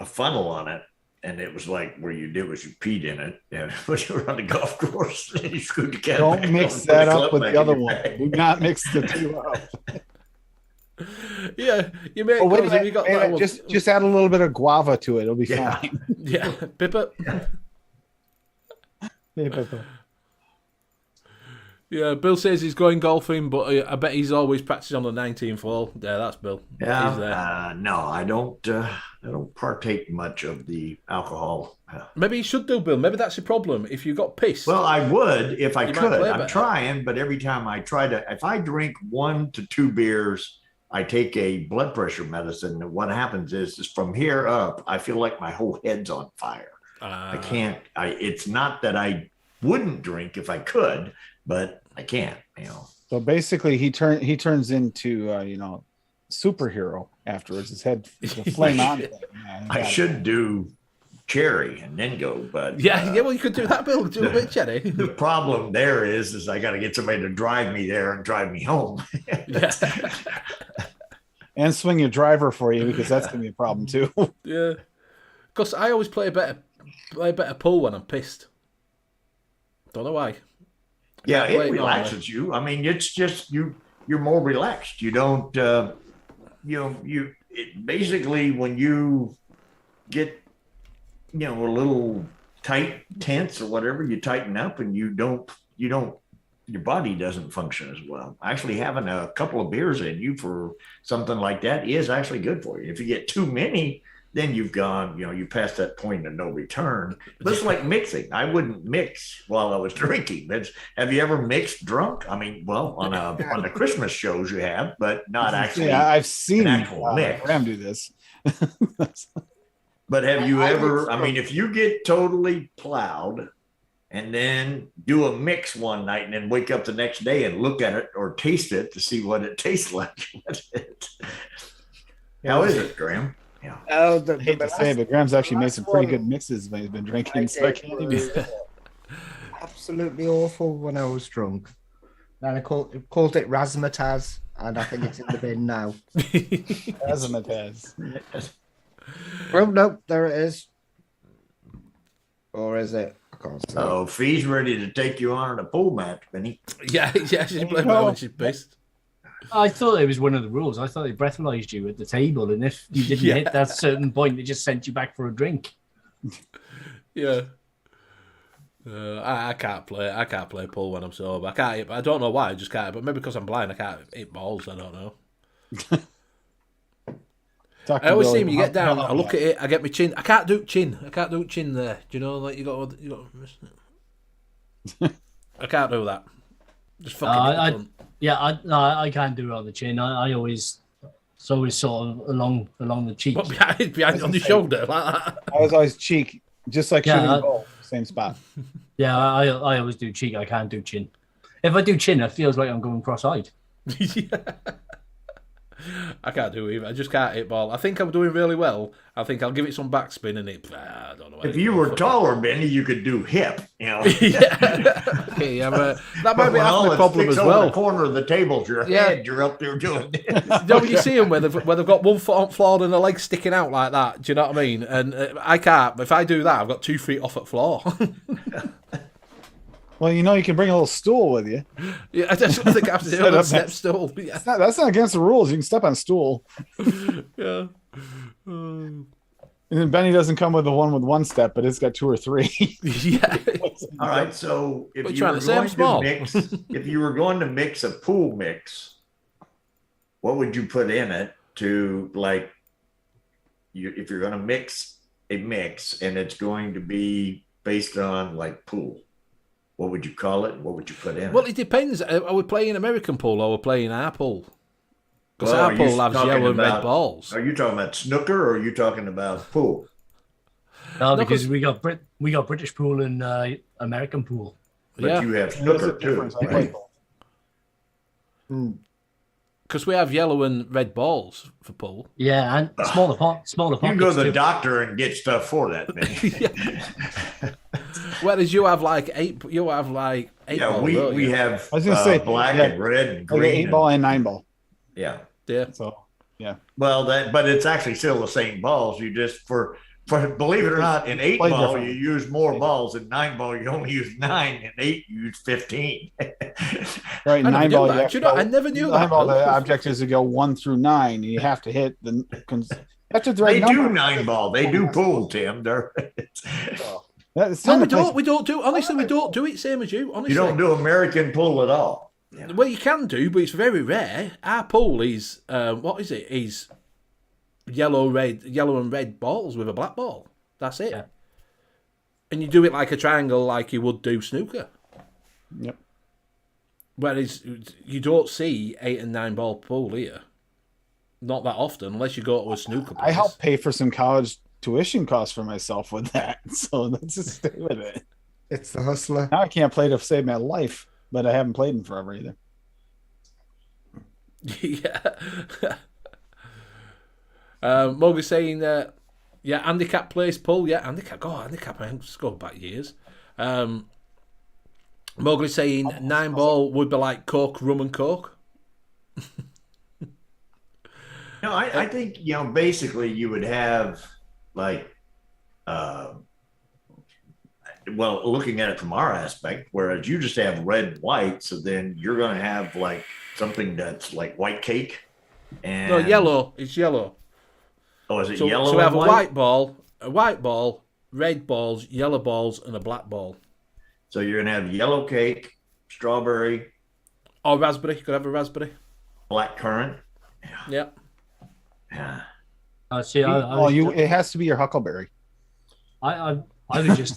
funnel on it. And it was like where you did was you peed in it, and when you were on the golf course, and you screwed the cat. Don't mix that up with the other one. Do not mix the two up. Yeah, you make. Oh, Have you got that one? Just add a little bit of guava to it. It'll be fine. Yeah, Pippa. Yeah, Pippa. Yeah, Bill says he's going golfing, but I bet he's always practicing on the 19th hole. Yeah, that's Bill. Yeah, He's there. no, I don't partake much of the alcohol. Maybe you should do, Bill. Maybe that's your problem. If you got pissed. Well, I would if I You might could. play I'm better. trying, but every time I try to, if I drink 1 to 2 beers, I take a blood pressure medicine. And what happens is from here up, I feel like my whole head's on fire. I can't. It's not that I wouldn't drink if I could, but I can't. So basically, he turns into superhero afterwards. His head is a flame on. I should do cherry and then go, but yeah. Well, you could do that, Bill. Do a bit, Jenny. the problem there is I got to get somebody to drive me there and drive me home. Yeah. And swing your driver for you because that's gonna be a problem too. Yeah. Because I always play a better pool when I'm pissed. Don't know why. Yeah, Can't play it it relaxes you. I mean, it's just you're more relaxed. You don't, basically when you get, a little tight, tense or whatever, you tighten up and you don't, your body doesn't function as well. Actually, having a couple of beers in you for something like that is actually good for you. If you get too many, then you've gone, you passed that point of no return. But it's like mixing. I wouldn't mix while I was drinking. Have you ever mixed drunk? I mean, well, on the Christmas shows you have, but not actually. Yeah, I've seen an actual mix. Graham do this. But have you ever? I mean, if you get totally plowed and then do a mix one night and then wake up the next day and look at it or taste it to see what it tastes like. How is it, Graham? Yeah. I hate to say it, but Graham's actually made some pretty good mixes when he's been drinking. So I can't even. Absolutely awful when I was drunk. And I called it razzmatazz, and I think it's in the bin now. Razzmatazz. Well, no, there it is. Or is it? I can't see. Oh, Fee's ready to take you on a pool match, Benny. Yeah, she's playing well when she's pissed. I thought it was one of the rules. I thought they breathalyzed you at the table, and if you didn't hit that certain point, they just sent you back for a drink. Yeah. I can't play. I can't play pool when I'm sober. I can't hit. I don't know why. I just can't. But maybe because I'm blind, I can't hit balls. I don't know. I always see him. You get down. I look at it. I get my chin. I can't do chin. I can't do chin there. Do you know? Like you got. I can't do that. Just fucking. I can't do it on the chin. I always, it's always sort of along the cheek. What, behind on the shoulder like that. I was always cheek, just like shooting a goal, same spot. Yeah, I always do cheek. I can't do chin. If I do chin, it feels like I'm going cross-eyed. Yeah. I can't do it either. I just can't hit ball. I think I'm doing really well. I think I'll give it some backspin and I don't know. If you were taller, Benny, you could do hip. Yeah. Okay, yeah, but that might be half the problem as well. The corner of the table, your head, you're up there doing this. You know when you see them where they've got 1 foot on floor and a leg sticking out like that? Do you know what I mean? And I can't. If I do that, I've got 2 feet off at floor. Well, you can bring a little stool with you. Yeah, I just think I have to do a step stool. Yeah. That's not against the rules. You can step on a stool. Yeah. And then Benny doesn't come with the one with 1 step, but it's got 2 or 3. Yeah. All right. So if What, you were trying to say I'm going to mix, if you were going to mix a pool mix, what would you put in it to if you're going to mix a mix and it's going to be based on like pool? What would you call it? What would you put in? Well, it depends. Are we playing American pool or are we playing our pool? Because Well, our are you pool has talking yellow and red about- balls. Are you talking about snooker or are you talking about pool? No, No, because 'cause- we got British pool and American pool. But Yeah. you have There's snooker a difference. too. I play both. Because we have yellow and red balls for pool. Yeah, and smaller pockets. You can go to the too. doctor and get stuff for that thing. Whereas you have like eight. You have like eight. Yeah, ball, we don't you? have I was gonna say, black yeah, and red and Like green. an 8-ball and 9-ball. Yeah. Yeah. So Well, but it's actually still the same balls. You just for believe it or not, in 8-ball different. you use more balls. In 9-ball you only use 9. In 8 you use 15. right, I never knew 9-ball. that. Do you know, I never knew that. 9-ball. though. The object is to go 1 through 9, and you have to hit the. That's the right They number. do 9-ball. They do pool, Tim. They're, That's No, not we a place- don't. We don't do. Honestly, we don't do it same as you. Honestly, you don't do American pool at all. Well, you can do, but it's very rare. Our pool is what is it? Is yellow and red balls with a black ball. That's it. Yeah. And you do it like a triangle, like you would do snooker. Yep. Whereas you don't see 8 and 9 ball pool here. Not that often, unless you go to a snooker place. I helped pay for some college tuition costs for myself with that, so let's just stay with it. It's the hustler. Now I can't play to save my life, but I haven't played in forever either. Yeah. Mowgli's saying that, yeah, handicap plays pull. Yeah, handicap. Oh, handicap. I just go back years. Mowgli's saying 9 ball would be like Coke, rum and Coke. No, I think, basically you would have like, well, looking at it from our aspect, whereas you just have red and white, so then you're going to have like something that's like white cake. And No, yellow. It's yellow. Oh, is it So, yellow? so we have and a white ball, red balls, yellow balls, and a black ball. So you're going to have yellow cake, strawberry, Or raspberry. You could have a raspberry. black currant. Yeah. Yeah. See, It has to be your huckleberry. I was just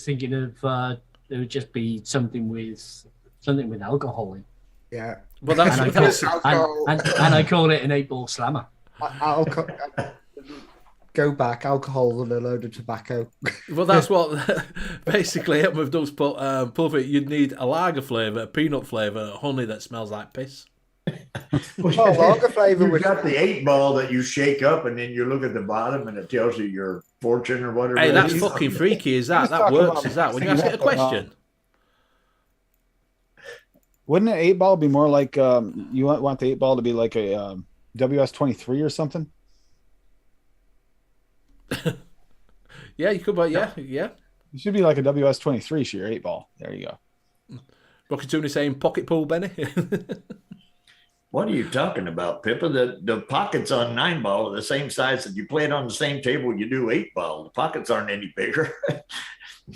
thinking of it would just be something with alcohol in. Yeah. Well, that's And I, that's call, and I call it an 8-ball slammer. I'll go back. Alcohol and a load of tobacco. well, that's what basically it with those pulver. You'd need a lager flavour, a peanut flavour, honey that smells like piss. Well, lager flavour You've would. got the 8-ball that you shake up and then you look at the bottom and it tells you your fortune or whatever. Hey, it that's is. fucking freaky. Is that? He's That talking works. about Is that when you mixing ask it a up, question? Wouldn't an 8-ball be more like you want the 8-ball to be like a WS-23 or something? Yeah, you could. But yeah. It should be like a WS-23 for your 8-ball. There you go. Rocky Tony saying pocket pool, Benny. What are you talking about, Pippa? The pockets on 9-ball are the same size that you play it on the same table you do 8-ball. The pockets aren't any bigger.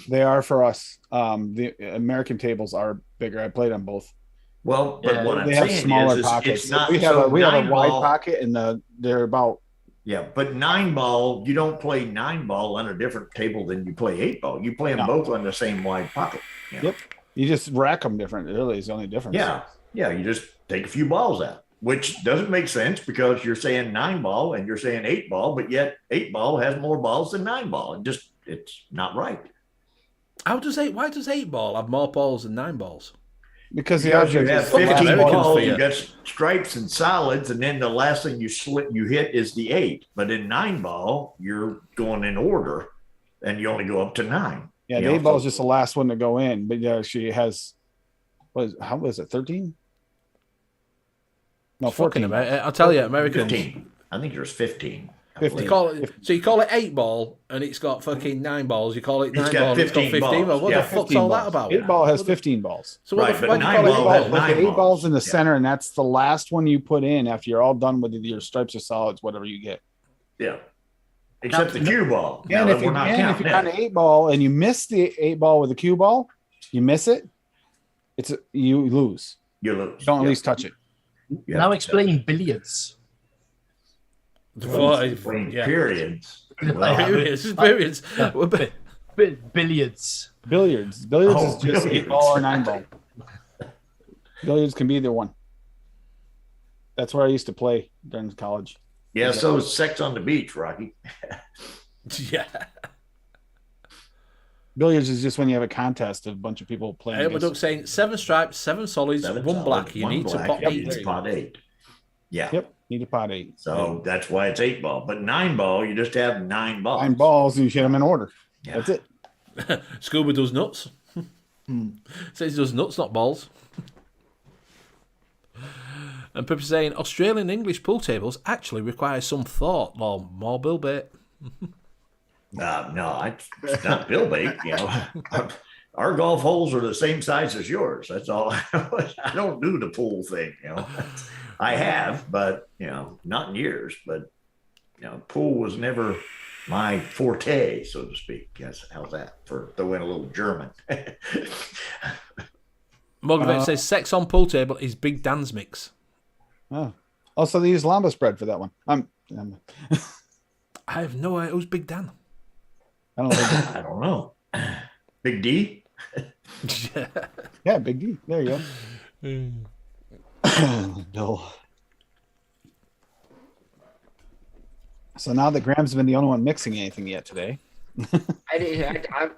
They are for us. The American tables are bigger. I played on both. Well, but what I'm They have saying smaller is pockets. it's not. we have so a wide 9-ball pocket, and they're about. Yeah, but 9-ball, you don't play 9-ball on a different table than you play 8-ball. You play them No. both on the same wide pocket. Yep. You just rack them different. Really, is the only difference. Yeah. You just take a few balls out, which doesn't make sense because you're saying 9-ball and you're saying 8-ball, but yet 8-ball has more balls than 9-ball. It's not right. Why does 8-ball have more balls than 9 balls? Because the Because you object have is fucking 15 Americans balls, for you you. got stripes and solids, and then the last thing you hit is the 8. But in 9-ball, you're going in order, and you only go up to 9. Yeah, You the know, 8-ball is so- just the last one to go in, but yeah, she has. How was it? 13? No, Fucking 14. I'll tell you, Americans. 15. I think there's 15. I 15. You believe. call it 8-ball, and it's got fucking 9 balls. You call it It's 9 got ball, and it's got 15 15 balls. balls. What Yeah, the fuck's 15 all that balls. about? 8-ball has 15 balls. So what Right, the but why do you 9 call it ball 8 has ball? Like 9 8 balls in the balls. center, and that's the last one you put in after you're all done with your stripes or solids, whatever you get. Yeah. Except the cue ball. And Now, if you we're not got counting an that. 8-ball and you miss the 8-ball with the cue ball, you miss it. You lose. You lose. Don't at Yeah. least touch it. Yeah. Now explain billiards. Playing Yeah. periods. Periods. Billiards. Billiards. Billiards Oh, is just billiards. 8-ball or 9-ball. Billiards can be either one. That's where I used to play during college. Yeah, so is Sex on the Beach, Rocky. Yeah. Billiards is just when you have a contest of a bunch of people playing. Hey, we're saying 7 stripes, 7 solids, 7 1 solid, black. You 1 need black, to pot you 8. need to pot 8. Yeah. Yep, need a pot 8. So that's why it's 8 ball. But 9 ball, you just have 9 balls. 9 balls, and you hit them in order. Yeah. That's it. Scuba does nuts. Says he does nuts, not balls. And Pippa's saying Australian English pool tables actually require some thought. Well, more Bill bait. No, it's not Bill bait. You know, our golf holes are the same size as yours. That's all. I don't do the pool thing. You know, I have, but you know, not in years. But you know, pool was never my forte, so to speak. Yes, how's that for throw in a little German? Mogovic says sex on pool table is Big Dan's mix. Oh, also they use lambas bread for that one. I have no idea who's Big Dan. I don't know. I don't know. Big D. Yeah, Big D. There you go. Bill. So now that Graham's been the only one mixing anything yet today, I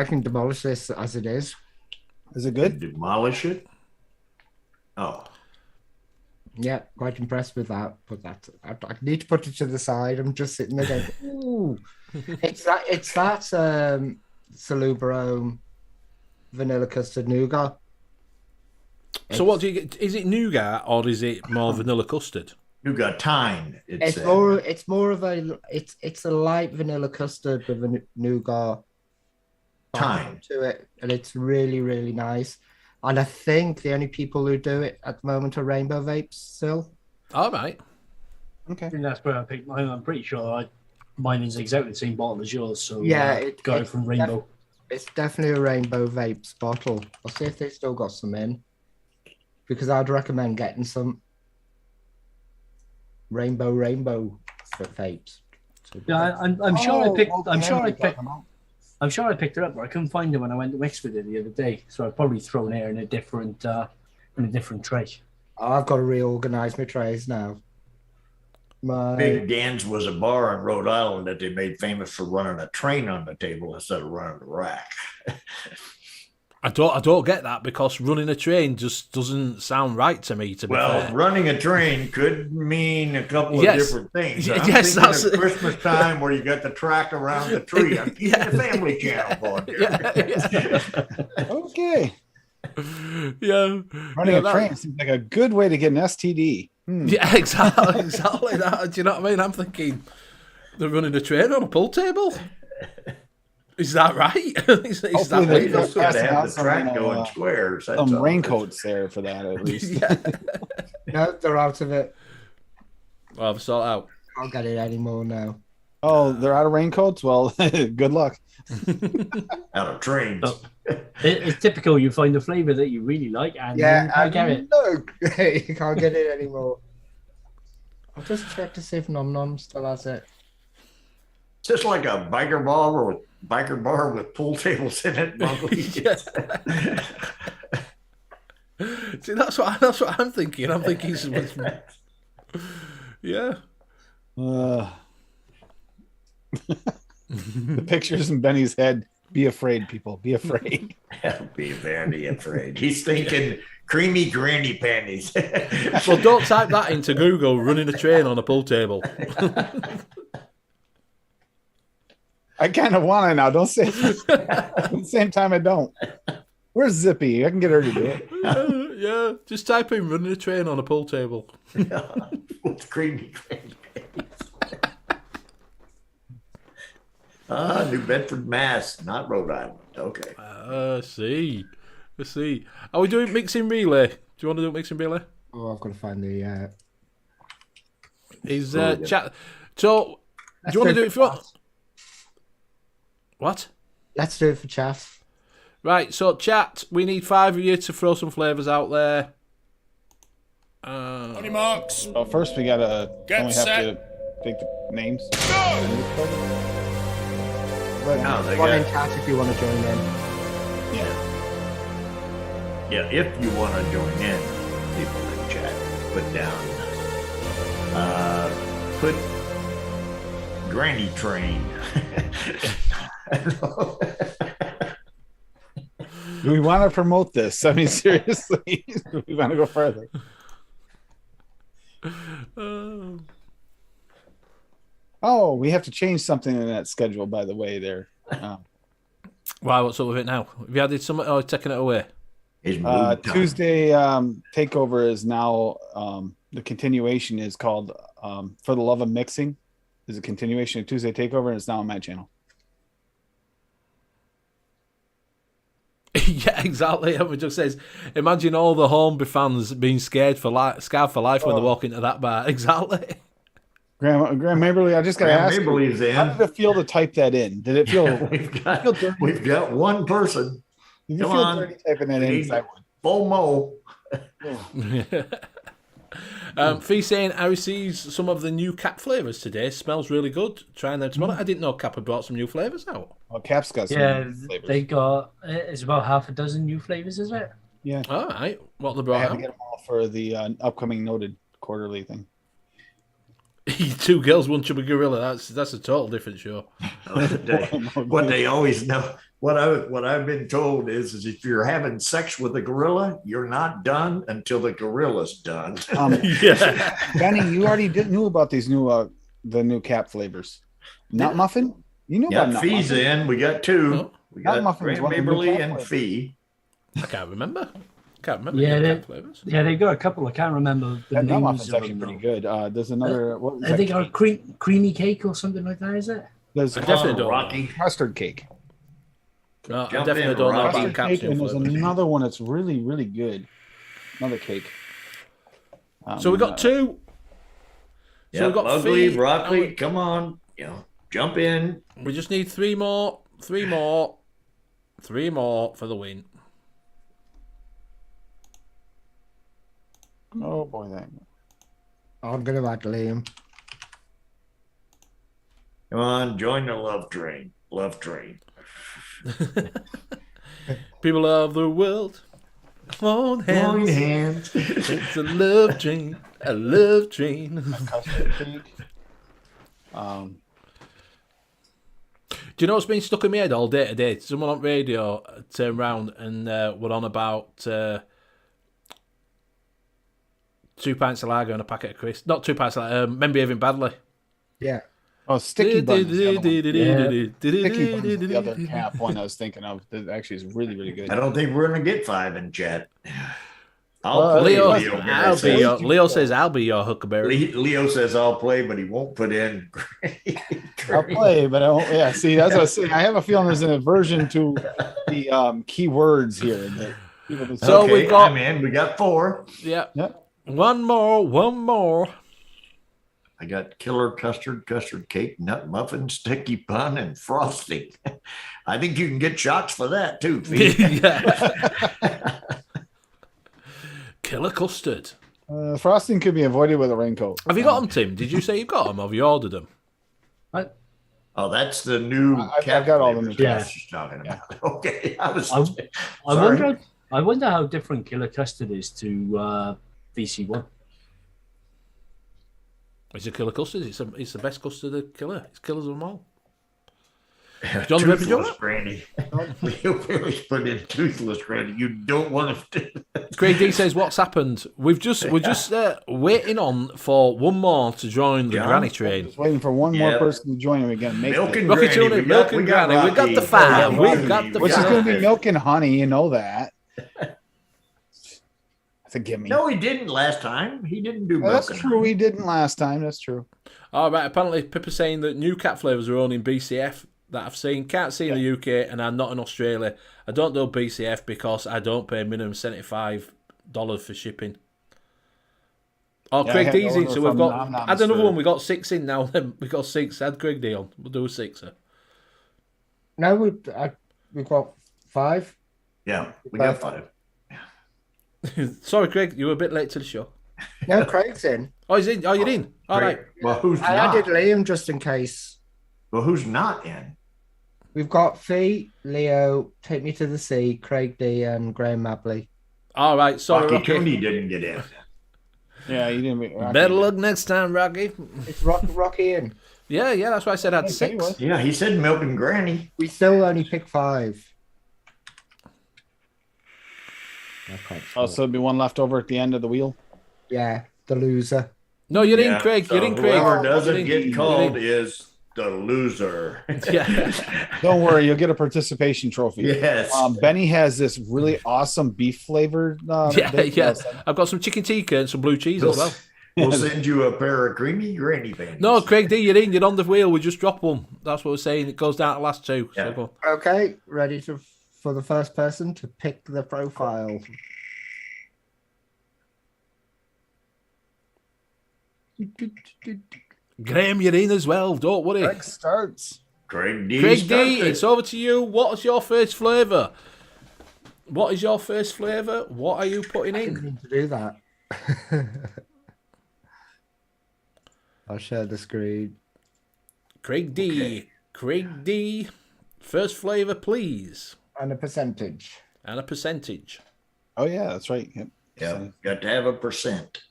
can demolish this as it is. Is it good? Demolish it. Oh, Yeah, quite impressed with that. But that I need to put it to the side. I'm just sitting there going, ooh. It's that Salubrome vanilla custard nougat. So what do you get? Is it nougat or is it more vanilla custard? nougatine. It's more of a it's a light vanilla custard with a nougat Time to it, and it's really, really nice. And I think the only people who do it at the moment are Rainbow Vapes still. All right. Okay. I think that's where I picked mine. I'm pretty sure mine is exactly the same bottle as yours. So Yeah, got it from Rainbow. It's definitely a Rainbow Vapes bottle. I'll see if they still got some in, because I'd recommend getting some Rainbow vapes. Yeah, I'm sure I picked it up, but I couldn't find it when I went to mix with it the other day. So I've probably thrown it in a different tray. I've got to reorganize my trays now. Big Dan's was a bar in Rhode Island that they made famous for running a train on the table instead of running the rack. I don't get that, because running a train just doesn't sound right to me. To be fair. Running a train could mean a couple of different things. I'm Yes, thinking that's of Christmas time where you got the track around the tree. I'm keeping the Family Channel going here. Okay. Yeah. Running a train seems like a good way to get an STD. Yeah, exactly that. Do you know what I mean? I'm thinking they're running a train on a pool table. Is that right? is Hopefully that they right? Just got to have the Some, track going squares. That's Some all. raincoats there for that at least. No, they're out of it. Well, I've sorted out. Can't get it anymore now. Oh, they're out of raincoats? Well, good luck. Out of trains. Oh. It's typical. You find a flavour that you really like, and you can't get it. No, you can't get it anymore. I'll just check to see if Nom Nom still has it. It's just like a biker bar with pool tables in it. See, that's what I'm thinking. I'm thinking yeah. The pictures in Benny's head. Be afraid, people. Be afraid. Be very afraid. He's thinking creamy granny panties. Well, don't type that into Google. Running a train on a pool table. I kind of want it now. Don't say it. At the same time, I don't. Where's Zippy? I can get her to do it. Yeah. Just type in running a train on a pool table. With creamy granny panties. New Bedford, Mass, not Rhode Island. Okay. See. Are we doing mixing relay? Do you want to do mixing relay? Oh, I've got to find the. Is chat? So, do you want to do it for what? Let's do it for chat. Right. So, chat. We need 5 of you to throw some flavors out there. On your marks. Well, first we gotta Get set. have to take the names. But No, they one got- in chat if you want to join in. Yeah, if you want to join in, people in chat, put down Put Granny Train. Do we want to promote this? I mean, seriously, do we want to go further? Oh, we have to change something in that schedule, by the way, there. Wow, what's up with it now? Have you added some? Oh, taking it away. Tuesday takeover is now the continuation is called For the Love of Mixing. Is a continuation of Tuesday takeover, and it's now on my channel. Yeah, exactly. It just says, imagine all the Hornby fans being scared for life when they walk into that bar. Exactly. Graham Maberly, I just got to ask you, how did it feel to type that in? Did it feel? We've got one person. Did you feel dirty typing that in? FOMO. Fee saying I received some of the new Cap flavours today. Smells really good. Trying them tomorrow. I didn't know Cap had brought some new flavours out. Well, Cap's got some new flavors. They got it's about half a dozen new flavours, is it? Yeah. All right. What they I brought have out? to get them all for the upcoming noted quarterly thing. Two girls, one chubby gorilla. That's a total different show. What they always know. What I've been told is if you're having sex with a gorilla, you're not done until the gorilla's done. Yeah, Benny, you already knew about these new the new Cap flavors. Nut muffin, you knew about nut Fee's muffin. in. We got two. Oh. We got Muffin's one of the new Maberly Cap and flavors. Fee. I can't remember. Yeah, Cap flavours. Yeah, they got a couple. I can't remember the That nut names muffin's of actually them, pretty though. good. There's another. What was I that think cake? a creamy cake or something like that. Is it? There's I definitely don't. Rocky. custard cake. No, I Jump definitely in, don't know Rocky. about Custard Cap cake, and there's flavours. another one that's really, really good. Another cake. So we got two. Yeah, So we got Ugly, Fee. Rocky. Come on, jump in. We just need three more for the win. Oh boy, that. I'm gonna add Liam. Come on, join the love train. Love train. People of the world, hold hands. Join hands. It's a love train. A love train. Custard cake. Do you know what's been stuck in my head all day today? Someone on radio turned round and were on about 2 pints of lager and a packet of crisps. Not 2 pints of lager, men behaving badly. Yeah. Oh, sticky buns. Sticky Sticky buns is the other Cap one I was thinking of. That actually is really, really good. I don't think we're gonna get 5 in chat. Leo, Leo, Leo says I'll be your huckleberry. Leo says I'll play, but he won't put in. I'll play, but I won't. Yeah, see, that's what I was saying. I have a feeling there's an aversion to the key words here. So Okay, we've got- I'm in. We got 4. Yeah. Yep. One more. I got killer custard cake, nut muffin, sticky bun, and frosting. I think you can get shots for that too. Fee. Yeah. Killer custard. Frosting could be avoided with a raincoat. Have you got them, Tim? Did you say you've got them? Or have you ordered them? Oh, that's the new. I've got all them. Yeah, she's talking about. Okay, I wonder how different killer custard is to VC1. It's a killer custard. It's the best custard of killer. It's killers of them all. John the Ripper Toothless John? Granny. Leo Perry's put in toothless Granny. You don't want to. Craig D says, "What's happened? We're just waiting on for one more to join the John? granny train. Just waiting for one more person to join, and we're gonna make Milk it. and Rocky Granny. Tuna, Milk and Granny. We've got the 5. We've got the Which is 5. going to be milk and honey, you know that. That's a gimme. No, he didn't last time. He didn't do Well, milk. that's and true. honey. He didn't last time. That's true. All right. Apparently, Pippa's saying that new Cap flavours are only in BCF that I've seen. Can't see in the UK and are not in Australia. I don't do BCF because I don't pay minimum $75 for shipping. Oh, Yeah, I Craig had D's to in, order so we've from got. Nom Noms Add another for- one. We got 6 in now. We got 6. Add Craig D on. We'll do a 6er. No, we've got 5. Yeah, we got 5. Sorry, Craig. You were a bit late to the show. No, Craig's in. Oh, he's in. Oh, you're in. All right. Well, who's I not? added Liam just in case. Well, who's not in? We've got Fee, Leo, Take Me to the Sea, Craig D, and Graham Mabley. All right. Sorry, Rocky Rocky. Cooney didn't get in. Yeah, you didn't. Better luck next time, Rocky. It's Rocky in. Yeah, that's why I said I had Yeah, 6. anyway. Yeah, he said Milk and Granny. We still only pick 5. I can't Oh, spell. so there'll be one left over at the end of the wheel. Yeah, the loser. No, you're in, Yeah, Craig. so You're in, Craig. Whoever doesn't You're in. get You're called in. is the loser. Yeah. Don't worry, you'll get a participation trophy. Yes. Benny has this really awesome beef flavored. Yeah. I've got some chicken tikka and some blue cheese as well. We'll send you a pair of creamy granny things. No, Craig D, you're in. You're on the wheel. We just drop one. That's what we're saying. It goes down to last 2. Yeah. So go. Okay, ready for the first person to pick the profile. Graham, you're in as well. Don't worry. Greg starts. Craig D. Craig D, starts it. it's over to you. What is your first flavour? What is your first flavour? What are you putting I didn't in? mean to do that. I'll share the screen. Craig D. Okay. Craig D. First flavour, please. And a percentage. And a percentage. Oh yeah, that's right. Yep. Yeah, got to have a percent.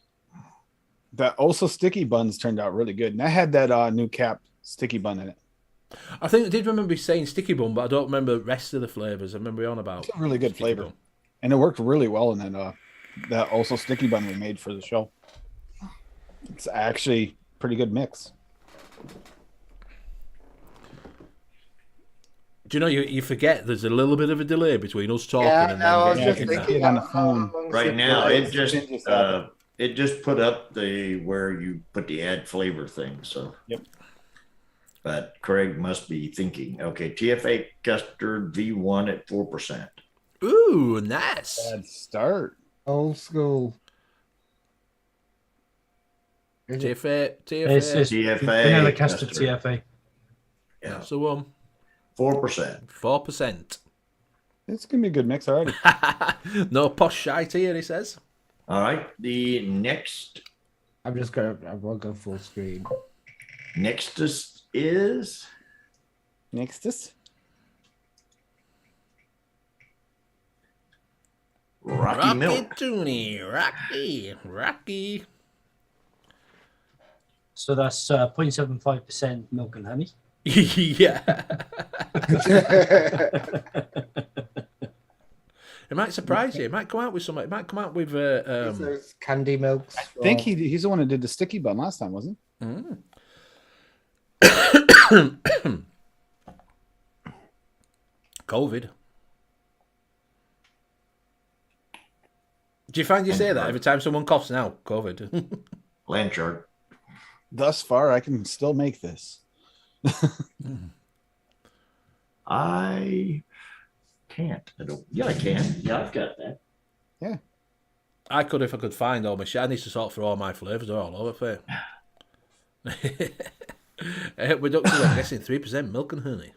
That also sticky buns turned out really good, and I had that new cap sticky bun in it. I think I did remember you saying sticky bun, but I don't remember the rest of the flavours. I remember you on about It's a really good sticky flavor, bun. and it worked really well in that also sticky bun we made for the show. It's actually a pretty good mix. Do you know, you forget there's a little bit of a delay between us talking Yeah, and no, I was then just getting that. thinking on the how phone. long Right it now, was. it just put up the where you put the add flavor thing. So Yep. But Craig must be thinking, okay, TFA custard V1 at 4%. Ooh, nice. Bad start. Old school. Is it- TFA. It's just TFA vanilla custard custard. TFA. Yeah, That's the one. 4%. 4%. It's gonna be a good mix already. No posh shite here, he says. All right, the next I won't go full screen. nextest is Nextus. Rocky Milk. Tooney. Rocky. So that's 0.75% milk and honey. Yeah. It might surprise you. It might come out with something. It might come out with Those candy milks. I think he's the one who did the sticky bun last time, wasn't COVID. Do you find you say that every time someone coughs now? COVID. Lanchard. Thus far, I can still make this. I can't. Yeah, I can. Yeah, I've got that. I could if I could find all my shit. I need to sort through all my flavours. They're all over the place. We're up to, I'm guessing, 3% milk and honey.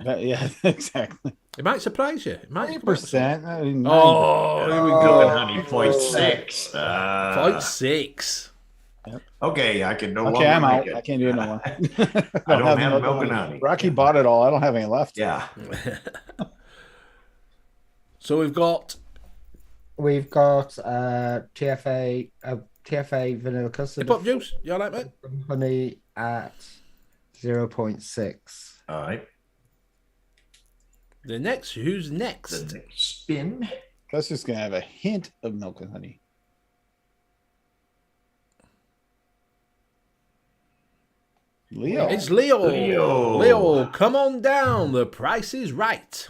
Yeah, exactly. It might surprise you. It might. 3%. I mean, Oh, here we Milk go. and honey, 0.6. 0.6. Okay, I can no Okay, longer I'm make out. it. I can't do it no more. I don't have milk and honey. Rocky bought it all. I don't have any left. Yeah. So we've got TFA vanilla the custard pop juice. You all right, mate? honey at 0.6. All right. The next. Who's next? The next spin. That's just gonna have a hint of milk and honey. Leo. It's Leo. Leo. Leo, come on down. The price is right.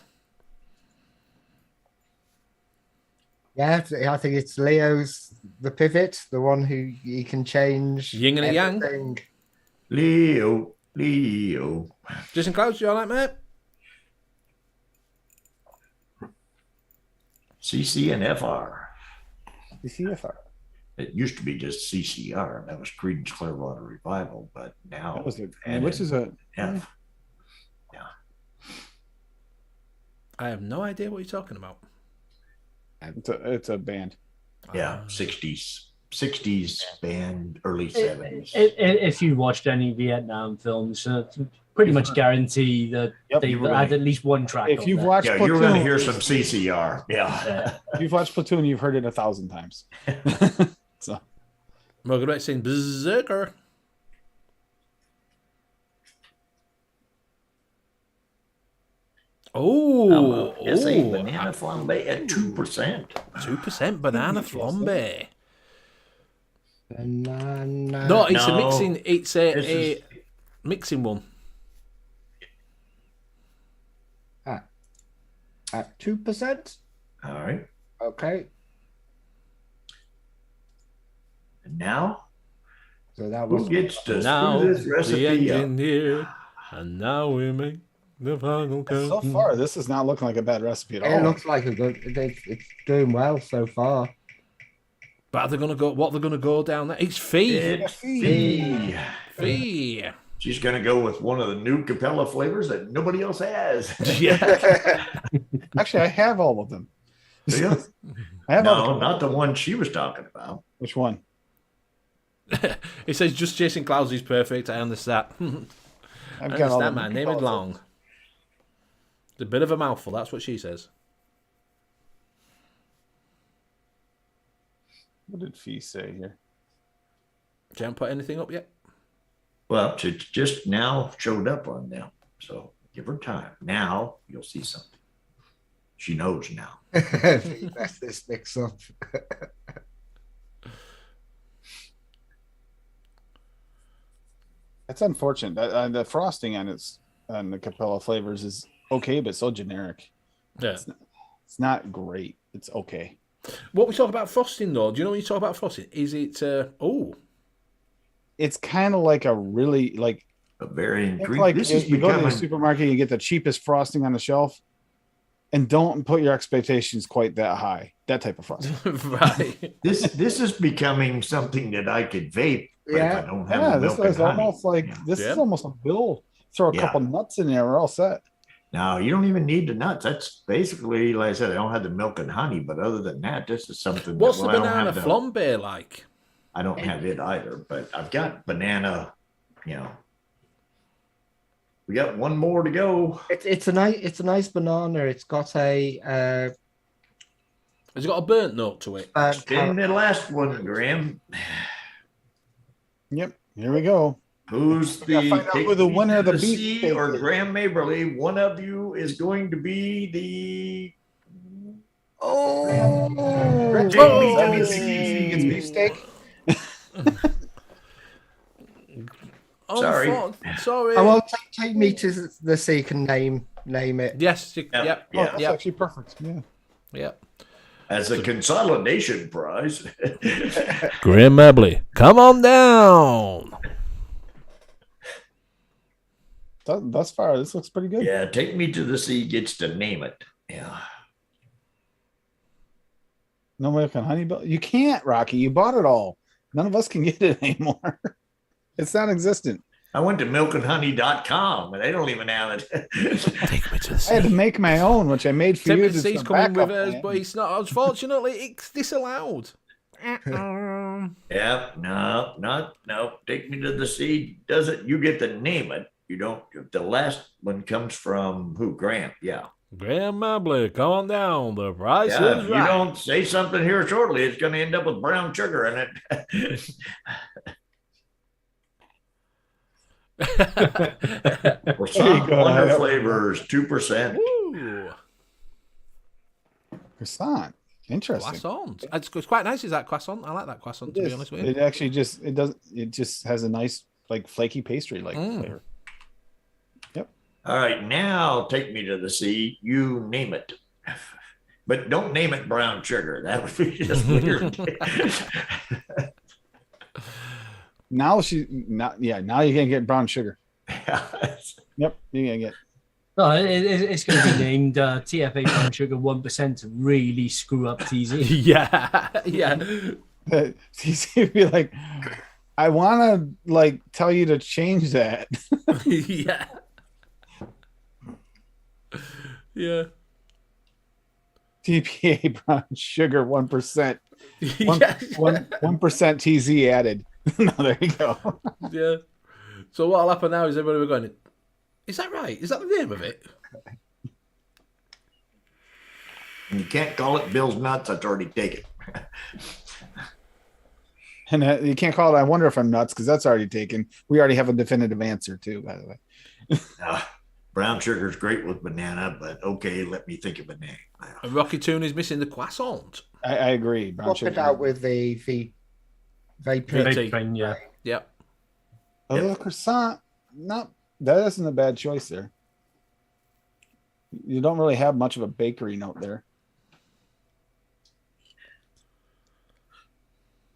Yeah, I think it's Leo's the pivot, the one who he can change. Yin and a yang. everything. Leo. Jason Clouds, you all right, mate? CC and FR. You see if It used to be just CCR. That was Creedence Clearwater Revival, but now that was the, and which is a F. I have no idea what you're talking about. it's a band. Yeah, 60s band, early 70s. If you watched any Vietnam films, pretty much guarantee that Yep, they've you were had gonna- at least one track. If on you've there. watched Yeah, you're going to Platoon, hear some CCR. Yeah. if you've watched Platoon, you've heard it 1,000 times. So Margaret saying berserker. Oh, Yes, a banana flambe at 2%. 2% banana flambe. Banana. No, it's a No, mixing. It's a is- mixing one. At 2%. All right. Okay. And now, So that who was gets to Now screw this the recipe up? engineer, and now we make the final So count. far, this does not look like a bad recipe at all. It looks like a good. It's doing well so far. But they're gonna go. What they're gonna go down there? It's fee. It's fee. Fee. She's going to go with one of the new Capella flavors that nobody else has. Yeah. Actually, I have all of them. Do you? I have all No, the not the one she was talking about. Which one? It says just chasing clouds is perfect. I understand. I I've got all understand, the man. Name it long. It's a bit of a mouthful. That's what she says. What did Fee say here? She haven't put anything up yet. Well, she just now showed up on them. So give her time. Now you'll see something. She knows now. That's this mix up. That's unfortunate. The frosting on the Capella flavors is okay, but so generic. Yeah. It's not great. It's okay. What we talk about frosting though? Do you know when you talk about frosting? Is it? It's kind of like a really like. A very It's intriguing. like This you is go to the becoming. supermarket, you get the cheapest frosting on the shelf, and don't put your expectations quite that high. That type of frosting. Right. This is becoming something that I could vape. But if I don't have Yeah, the this milk and is honey. almost like this Yeah. is almost a bill. Throw a Yeah. couple nuts in there, we're all set. No, you don't even need the nuts. That's basically, like I said, I don't have the milk and honey, but other than that, this is something. What's that, the well, I don't banana have flambe like? I don't have it either, but I've got banana. We got one more to go. It's a nice banana. It's got a Has it got a burnt note to it? In the last one, Graham. Yep, here we go. Who's We gotta the find out who the winner of the beef C steak or is. Graham Maberly? One of you is going to be the. Oh, Take me to the it's beefsteak. Oh, Sorry. Sorry. I won't take me to the sea can name it. Yes. Yeah. Yep. Oh, that's Yep. actually perfect. Yeah. Yep. As a consolidation prize. Graham Mabley, come on down. Thus far, this looks pretty good. Yeah, Take Me to the Sea gets to name it. Yeah. No milk and honey bill. You can't, Rocky. You bought it all. None of us can get it anymore. It's non-existent. I went to milkandhoney.com and they don't even have it. Take me to the I had to make my own, which I made for you. Tennessee's Just coming with backup us, plan. but it's not. Unfortunately, it's disallowed. Yeah, no. Take Me to the Sea doesn't. You get to name it. You don't. The last one comes from who? Graham. Yeah. Graham Mabley, come on down. The price Yeah. is If you right. don't say something here shortly, it's going to end up with brown sugar in it. Or soft go. wonder flavors, 2%. Ooh, Croissant. Interesting. croissant. It's quite nice. Is that croissant? I like that croissant. To be honest with you. It actually just has a nice like flaky pastry like flavor. All right, now Take Me to the Sea. You name it. But don't name it brown sugar. That would be just weird. Now now you're gonna get brown sugar. Yep, you're gonna get. No, it's going to be named TFA Brown Sugar 1% to really screw up TZ. Yeah. He'd be like, I want to like tell you to change that. Yeah. Yeah. TPA brown sugar 1%. Yeah. 1% TZ added. No, there you go. Yeah. So what'll happen now is everybody will be going, is that right? Is that the name of it? You can't call it Bill's Nuts. That's already taken. And you can't call it I wonder if I'm nuts because that's already taken. We already have a definitive answer too, by the way. Brown sugar is great with banana, but okay, let me think of a name. And Rocky Toon is missing the croissant. I agree. Brown Swap it sugar. out with the vape VT. Train, yeah. Yep. A little croissant. That isn't a bad choice there. You don't really have much of a bakery note there.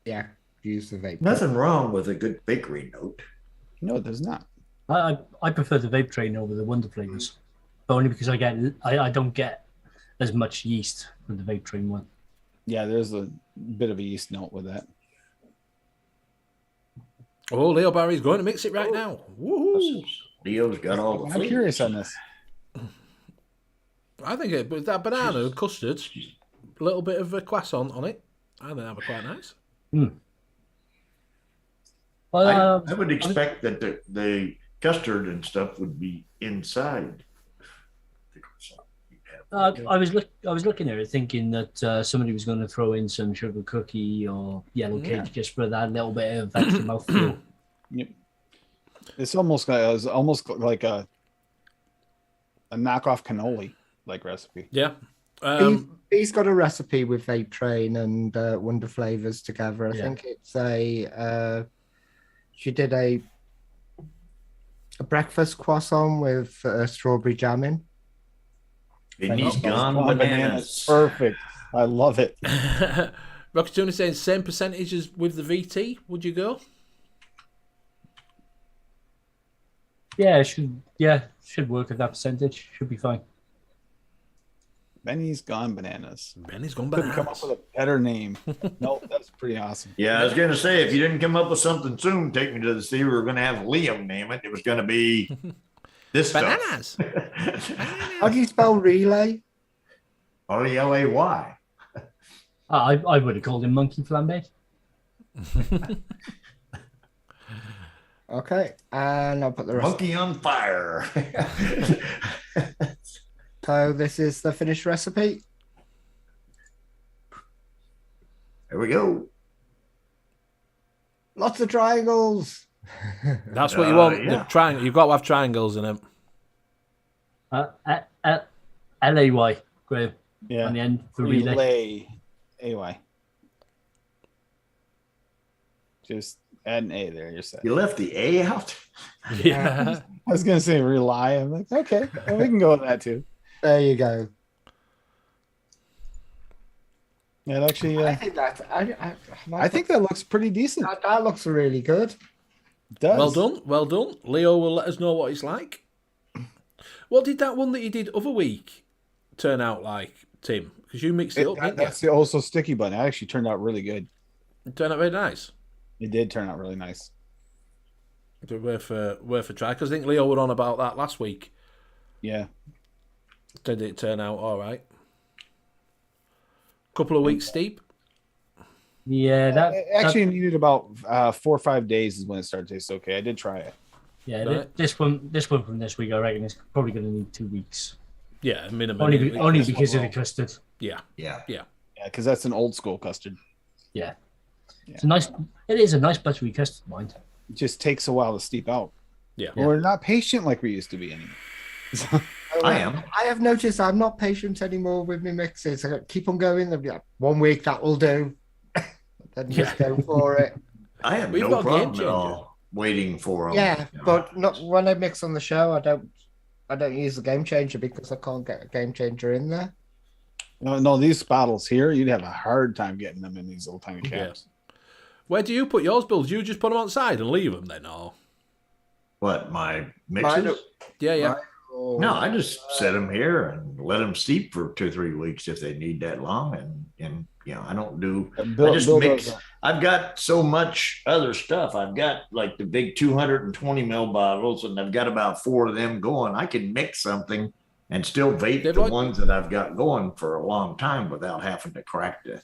Yeah, use the vape. Nothing wrong with a good bakery note. No, there's not. I prefer the vape train over the Wonder Flavors, but only because I don't get as much yeast with the vape train one. Yeah, there's a bit of a yeast note with that. Oh, Leo Barry's going to mix it right now. Woohoo! Leo's got all the I'm flavors. curious on this. I think it, but that banana custard, a little bit of a croissant on it. I think that'd be quite nice. Well, I would expect that the custard and stuff would be inside the croissant. I was looking at it thinking that somebody was going to throw in some sugar cookie or yellow cake just for that little bit of extra mouthfeel. Yep. It's almost like a knockoff cannoli like recipe. Yeah. He's got a recipe with Vape Train and Wonder Flavors together. I think it's she did a breakfast croissant with strawberry jam in. And he's gone bananas. Perfect. I love it. Rocky Toon is saying same percentage as with the VT. Would you go? Yeah, it should work at that percentage. Should be fine. Benny's gone bananas. Benny's gone Couldn't come bananas. up with a better name. No, that's pretty awesome. Yeah, I was going to say, if you didn't come up with something soon, take me to the sea. We were going to have Liam name it. It was going to be this Bananas. stuff. How do you spell relay? R-E-L-A-Y. I would have called him Monkey Flambe. Okay, and I'll put the rest. Monkey on fire. So this is the finished recipe. There we go. Lots of triangles. That's what you want. Yeah. The triangle. You've got to have triangles in them. L-A-Y, Graham, Yeah. on the end for relay. Relay. A-Y. Just add an A there. You're set. You left the A out? Yeah. I was going to say rely. I'm like, okay, well, we can go with that too. There you go. Yeah, it actually, I think that I think that looks pretty decent. that looks really good. It does. Well done. Well done. Leo will let us know what it's like. What did that one that you did other week turn out like, Tim? Because you mixed it up, didn't That's the also sticky bun. It actually turned out really good. you? It turned out very nice. It did turn out really nice. Worth a try. Because I think Leo were on about that last week. Yeah. Did it turn out all right? Couple of weeks steep. Yeah, It actually needed about 4 or 5 days is when it started to taste okay. I did try it. yeah. Right. This one from this week, I reckon, is probably going to need 2 weeks. Yeah, minimum. Only because of the custard. Yeah. Yeah. Yeah, because that's an old school custard. Yeah. It's a nice. It is a nice buttery custard, mind. It just takes a while to steep out. Yeah. We're not patient like we used to be anymore. I am. I have noticed I'm not patient anymore with my mixes. I keep on going. They'll be like, 1 week that will do. Then just go for it. I have We've no got a game problem at changer. all waiting for them. Yeah, but not when I mix on the show. I don't use the game changer because I can't get a game changer in there. No, these bottles here, you'd have a hard time getting them in these little tiny caps. Where do you put yours, Bill? Do you just put them outside and leave them then, or? What, my mixes? Yeah. No, I just set them here and let them steep for 2 or 3 weeks if they need that long. And I don't do. I just mix. I've got so much other stuff. I've got like the big 220 ml bottles, and I've got about 4 of them going. I can mix something and still vape the ones that I've got going for a long time without having to crack the.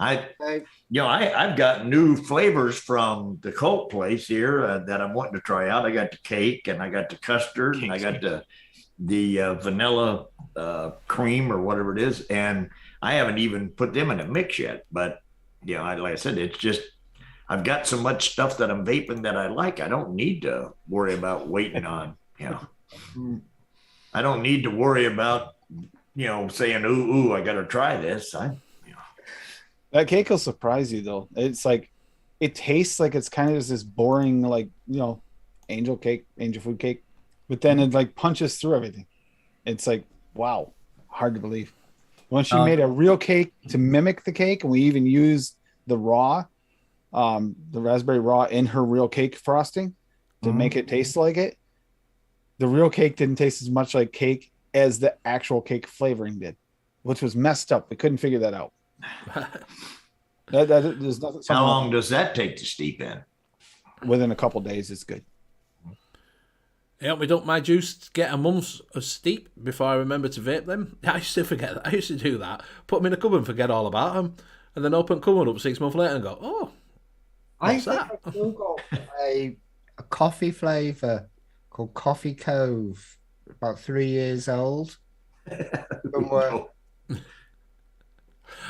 I've got new flavors from the Cult place here that I'm wanting to try out. I got the cake, and I got the custard, and I got the vanilla cream or whatever it is, and I haven't even put them in a mix yet. But like I said, it's just I've got so much stuff that I'm vaping that I like. I don't need to worry about waiting on, I don't need to worry about, saying, ooh, I got to try this. That cake will surprise you though. It's like, it tastes like it's kind of just this boring, like, angel food cake, but then it like punches through everything. It's like, wow, hard to believe. When she made a real cake to mimic the cake, and we even used the raspberry raw in her real cake frosting to make it taste like it. The real cake didn't taste as much like cake as the actual cake flavoring did, which was messed up. We couldn't figure that out. There's nothing. How long does that take to steep in? Within a couple days, it's good. Help me dump my juice, get a month of steep before I remember to vape them. I used to forget that. I used to do that. Put them in a cupboard and forget all about them. And then open cupboard up 6 months later and go, oh, what's that? I've still got a coffee flavour called Coffee Cove, about 3 years old. Somewhere.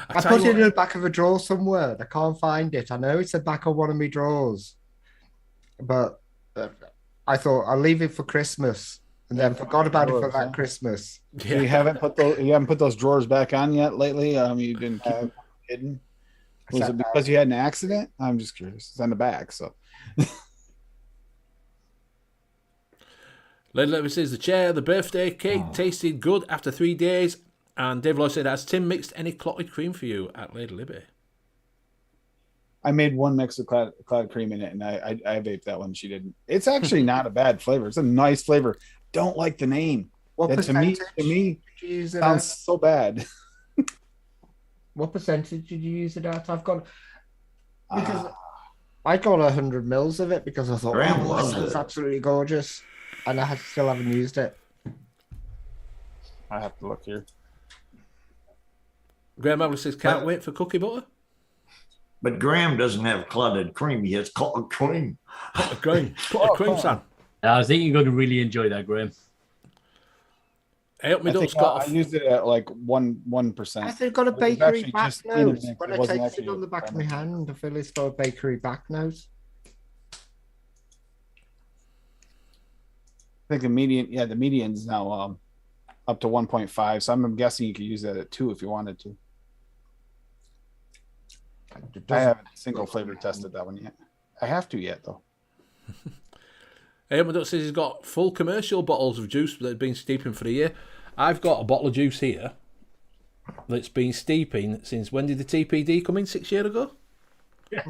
I put it in the back of a drawer somewhere. I can't find it. I know it's the back of one of my drawers. But I thought I'll leave it for Christmas, and then forgot about it for that Christmas. Yeah. You haven't put those drawers back on yet lately. You didn't keep them hidden. Was it because you had an accident? I'm just curious. It's on the back, so. Lady Libby says the chair, the birthday cake tasted good after 3 days, and Dave Lloyd said, "Has Tim mixed any clotted cream for you at Lady Libby?" I made one mix of cloud cream in it, and I vaped that one. She didn't. It's actually not a bad flavor. It's a nice flavor. Don't like the name. What percentage to me did you use it sounds at? so bad. What percentage did you use it at? I've got because I got 100 mils of it because I thought, Graham this loves is it. absolutely gorgeous, and I still haven't used it. I have to look here. Graham Abley says, "Can't wait for cookie butter." But Graham doesn't have clotted cream. He has clotted cream. Clotted cream, son. I think you're going to really enjoy that, Graham. Help me, don't I Scott. used it at like 1%. I think got a It was bakery actually back just in a note. mix. When It I wasn't tasted it actually on the back of a my hand, I feel it's got a bakery back note. I think the median's now up to 1.5. So I'm guessing you could use that at 2 if you wanted to. I haven't single flavor tested that one yet. I have to yet though. Help me, don't says he's got full commercial bottles of juice that have been steeping for a year. I've got a bottle of juice here that's been steeping since when did the TPD come in? 6 years ago? Yeah.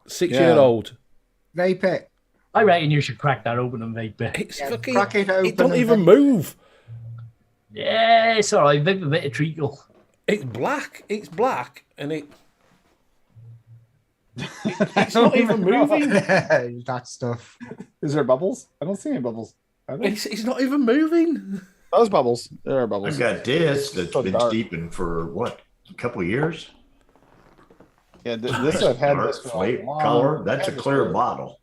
6-year-old. Vape it. I reckon you should crack that open and vape it. It's Yeah, fucking. crack it open It don't and even vape. move. Yeah, it's all right. Vape a bit of treacle. It's black. It's black, and it's not even moving. That stuff. Is there bubbles? I don't see any bubbles. It's not even moving. Those bubbles. There are bubbles. I've got this that's So been dark. steeping for what, a couple of years? Yeah, this I've had Dark this for a flake long- color. That's I've a had this clear for- bottle.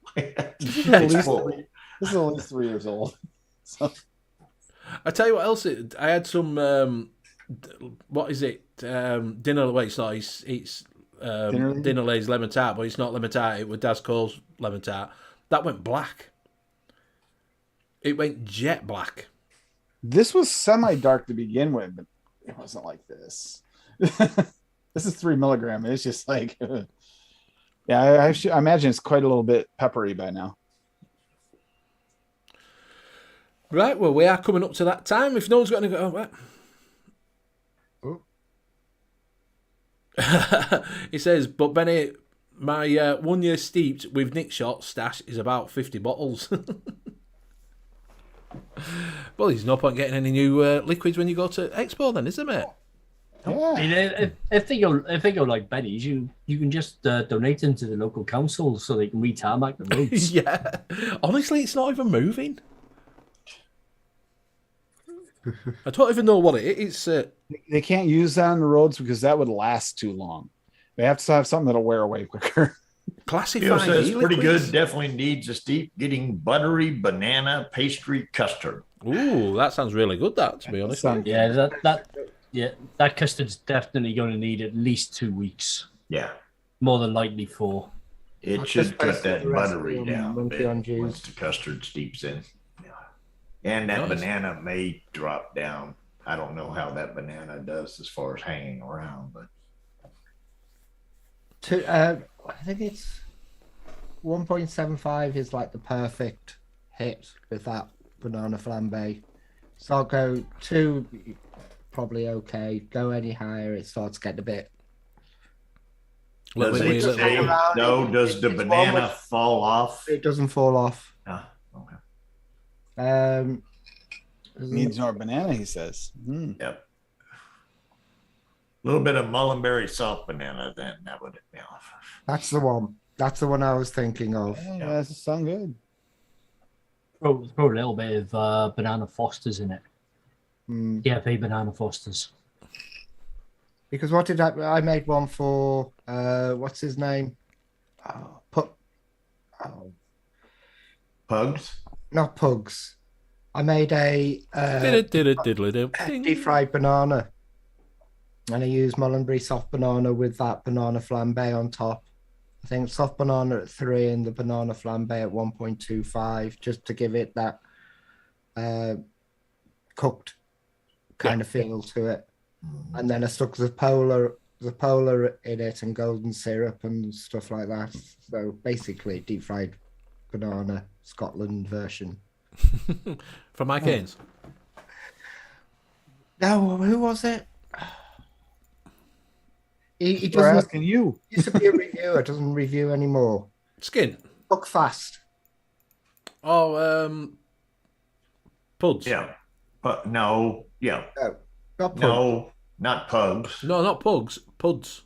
This is at It's least full. this is at least 3 years old. So I tell you what else. I had some. What is it? Dinner. Wait, it's not. It's Dinner Lay's lemon tart, but it's not lemon tart. It was Das Cole's lemon tart. That went black. It went jet black. this was semi-dark to begin with, but it wasn't like this. This is 3 milligram. It's just like, yeah, I imagine it's quite a little bit peppery by now. Right. Well, we are coming up to that time. If no one's got any go, right. He says, but Benny, my 1 year steeped with Nick Shot stash is about 50 bottles. Well, there's no point getting any new liquids when you go to Expo, then, is there, mate? Yeah. I mean, if they go like Benny's, you can just donate them to the local council so they can re-tarmac the roads. Yeah. Honestly, it's not even moving. I don't even know what it is. It's They can't use that on the roads because that would last too long. They have to have something that'll wear away quicker. classified. Says pretty e-liquids. good. Definitely needs a steep. Getting buttery banana pastry custard. Ooh, that sounds really good. That, to be honest. Sounds- Yeah, that custard's definitely going to need at least 2 weeks. Yeah. More than likely 4. It I'll should just cut post that the recipe buttery on down a Monkey on bit once Juice. the custard steeps in. Yeah. And that Nice. banana may drop down. I don't know how that banana does as far as hanging around, but I think it's 1.75 is like the perfect hit with that banana flambe. So I'll go 2, probably okay. Go any higher, it starts getting a bit. does Little bit it weird, little stay? bit- No, does the It's one banana with- fall off? It doesn't fall off. Ah, okay. Needs more banana, he says. Yep. A little bit of mullenberry soft banana, then that would be off. That's the one. That's the one I was thinking of. Yeah, that sounds good. Throw a little bit of banana Fosters in it. Mm. DFA banana Fosters. Because what did I made one for what's his name? Pugs? Not Pugs. I made a Ding. deep fried banana. And I used Mullenberry soft banana with that banana flambe on top. I think soft banana at 3 and the banana flambe at 1.25, just to give it that cooked kind of feel to it. And then I stuck the polar in it and golden syrup and stuff like that. So basically, deep fried banana Scotland version. From Mike Haynes. No, who was it? He We're doesn't. asking you. He used to be a reviewer. Doesn't review anymore. Skin. Cook fast. Oh, Puds. Yeah. But no, yeah. No, not Pug. No, not pugs. No, not Pugs. Puds.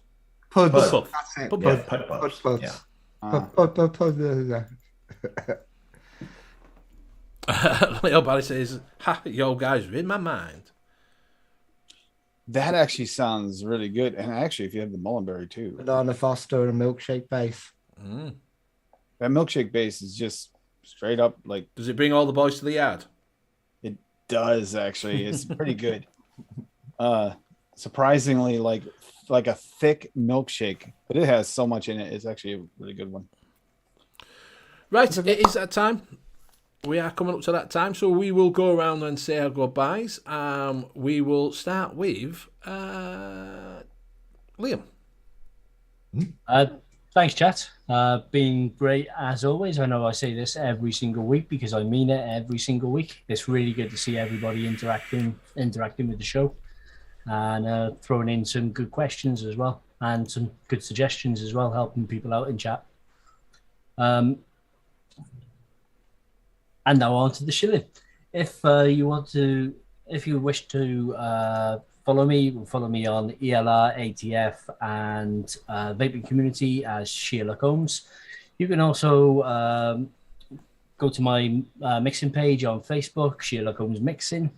Puds. Pud. Puff. That's it. Pud Yeah, puff. pud pugs. Puds. Yeah. Leo Barry says, "Ha, yo guys are in my mind." That actually sounds really good. And actually, if you have the mullenberry too, Banana Foster and a milkshake base. that milkshake base is just straight up like Does it bring all the boys to the yard? it does actually. It's pretty good. Surprisingly, like a thick milkshake, but it has so much in it. It's actually a really good one. Right, it is that time. We are coming up to that time, so we will go around and say our goodbyes. We will start with Liam. Thanks, chat. Been great as always. I know I say this every single week because I mean it every single week. It's really good to see everybody interacting with the show and throwing in some good questions as well and some good suggestions as well, helping people out in chat. And now on to the shilling. If you wish to follow me on ELR, ATF, and vaping community as Sheila Combs. You can also go to my mixing page on Facebook, Sheila Combs Mixing,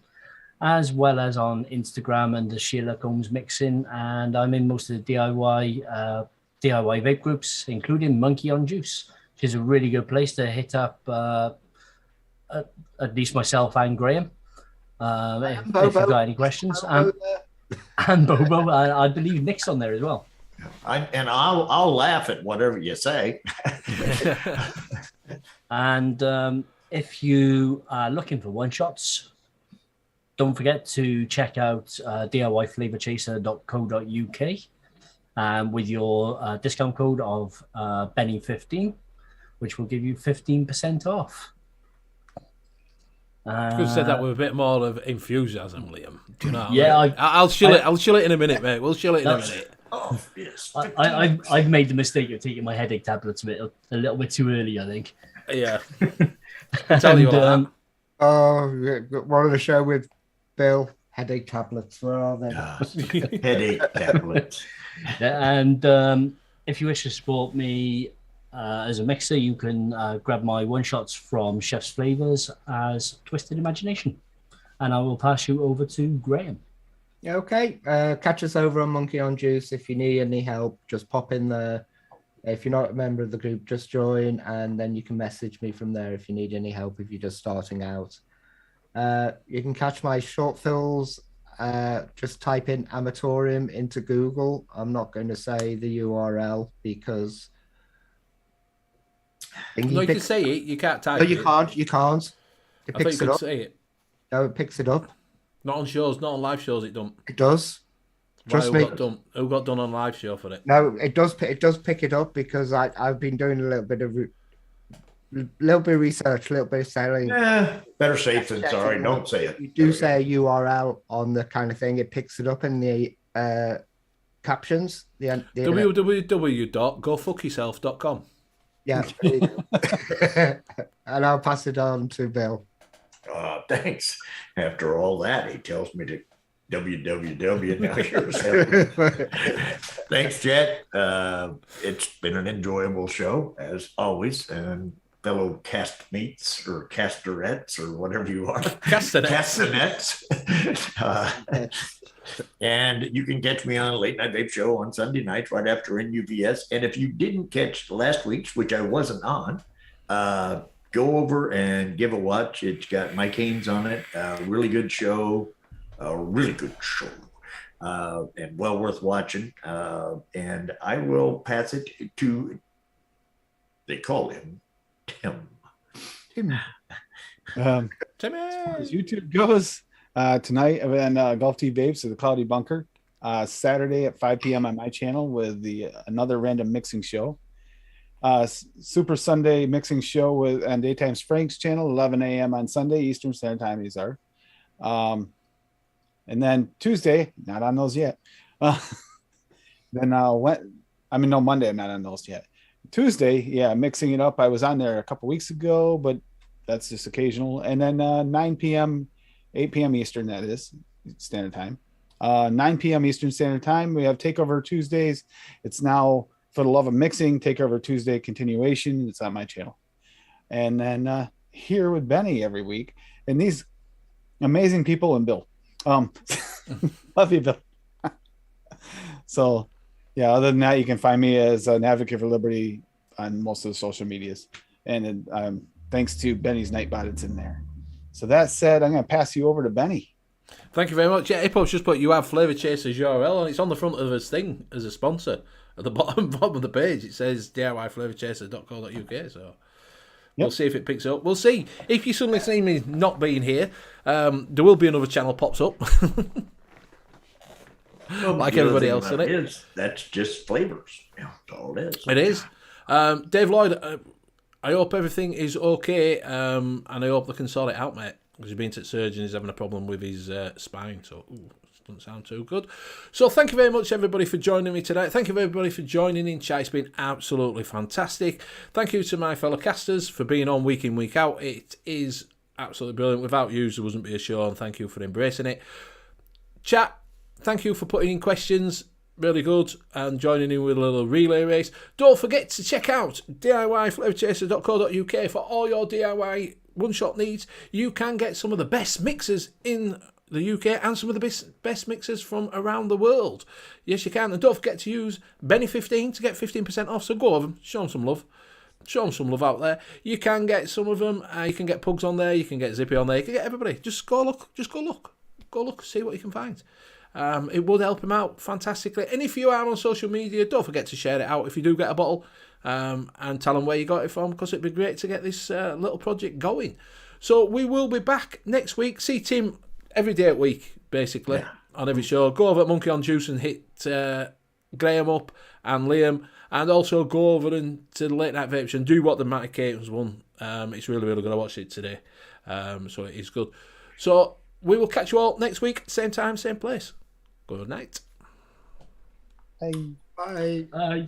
as well as on Instagram under Sheila Combs Mixing. And I'm in most of the DIY vape groups, including Monkey on Juice, which is a really good place to hit up at least myself and Graham. If you've got any questions. And Bobo, I believe Nick's on there as well. I'll laugh at whatever you say. And if you are looking for one shots, don't forget to check out DIYFlavorchaser.co.uk with your discount code of Benny15, which will give you 15% off. You could have said that with a bit more of enthusiasm, Liam. Do you know? Yeah, I'll chill it. I'll chill it in a minute, mate. We'll chill it in a minute. Oh, yes. I've made the mistake of taking my headache tablets a little bit too early, I think. Yeah. Tell you what. One of the show with Bill. Headache tablets. Where are they? Headache tablets. And if you wish to support me as a mixer, you can grab my one shots from Chef's Flavors as Twisted Imagination. And I will pass you over to Graham. Okay. Catch us over on Monkey on Juice. If you need any help, just pop in there. If you're not a member of the group, just join, and then you can message me from there if you need any help, if you're just starting out. You can catch my short fills just type in Amatorium into Google. I'm not going to say the URL because No, you can say it. You can't type No, you it. can't. You can't. It I thought you picks it could up. say it. No, it picks it up. Not on shows, not on live shows. It don't. It does. Trust me. Who got done on live show for it? No, it does. It does pick it up because I've been doing a little bit of research, a little bit of selling. Better safe than sorry. Don't say it. You do say a URL on the kind of thing. It picks it up in the captions. The www.gofuckyourself.com. Yeah. And I'll pass it on to Bill. Thanks. After all that, he tells me to www. Now Thanks, Jet. It's been an enjoyable show as always, and fellow castmates or castorettes or whatever you are, castanets. And you can catch me on a Late Night Vape Show on Sunday nights right after NUVS. And if you didn't catch last week's, which I wasn't on, go over and give a watch. It's got Mike Haynes on it. Really good show. And well worth watching. And I will pass it to, they call him Tim. As far as YouTube goes, tonight I'm in Golf Tea Babes to the Cloudy Bunker. Saturday at 5 p.m. on my channel with another random mixing show. Super Sunday mixing show on Daytime's Frank's channel, 11 a.m. on Sunday, Eastern Standard Time. These are. And then Tuesday, not on those yet. Then Monday, I'm not on those yet. Tuesday, yeah, mixing it up. I was on there a couple weeks ago, but that's just occasional. And then 9 p.m., 8 p.m. Eastern, that is Standard Time. 9 p.m. Eastern Standard Time, we have Takeover Tuesdays. It's now For the Love of Mixing, Takeover Tuesday continuation. It's on my channel. And then here with Benny every week. And these amazing people and Bill. Love you, Bill. So, yeah, other than that, you can find me as an advocate for liberty on most of the social medias. And thanks to Benny's Nightbot, it's in there. So that said, I'm going to pass you over to Benny. Thank you very much. Yeah, Hippo's just put you have Flavor Chaser's URL, and it's on the front of his thing as a sponsor. At the bottom of the page, it says DIYFlavorchaser.co.uk. So we'll see if it picks up. We'll see. If you suddenly see me not being here, there will be another channel pops up. Like everybody else, isn't it? That's just flavors. Yeah, that's all it is. It is. Dave Lloyd, I hope everything is okay, and I hope they can sort it out, mate. Because he's been to the surgeon, he's having a problem with his spine, so doesn't sound too good. So thank you very much, everybody, for joining me tonight. Thank you, everybody, for joining in chat. It's been absolutely fantastic. Thank you to my fellow casters for being on week in, week out. It is absolutely brilliant. Without you, there wouldn't be a show, and thank you for embracing it. Chat, thank you for putting in questions. Really good, and joining in with a little relay race. Don't forget to check out DIYFlavorchaser.co.uk for all your DIY one-shot needs. You can get some of the best mixers in the UK and some of the best mixers from around the world. Yes, you can. And don't forget to use Benny15 to get 15% off. So go over them, show them some love. Show them some love out there. You can get some of them. You can get Pugs on there. You can get Zippy on there. You can get everybody. Just go look. Go look. See what you can find. It would help him out fantastically. And if you are on social media, don't forget to share it out if you do get a bottle, and tell them where you got it from, because it'd be great to get this little project going. So we will be back next week. See Tim every day at week, basically, on every show. Go over at Monkey on Juice and hit Graham up and Liam, and also go over to the Late Night Vapes and do what the Matty Caton's won. It's really, really good. I watched it today, so it is good. So we will catch you all next week, same time, same place. Good night. Bye. Bye. Bye.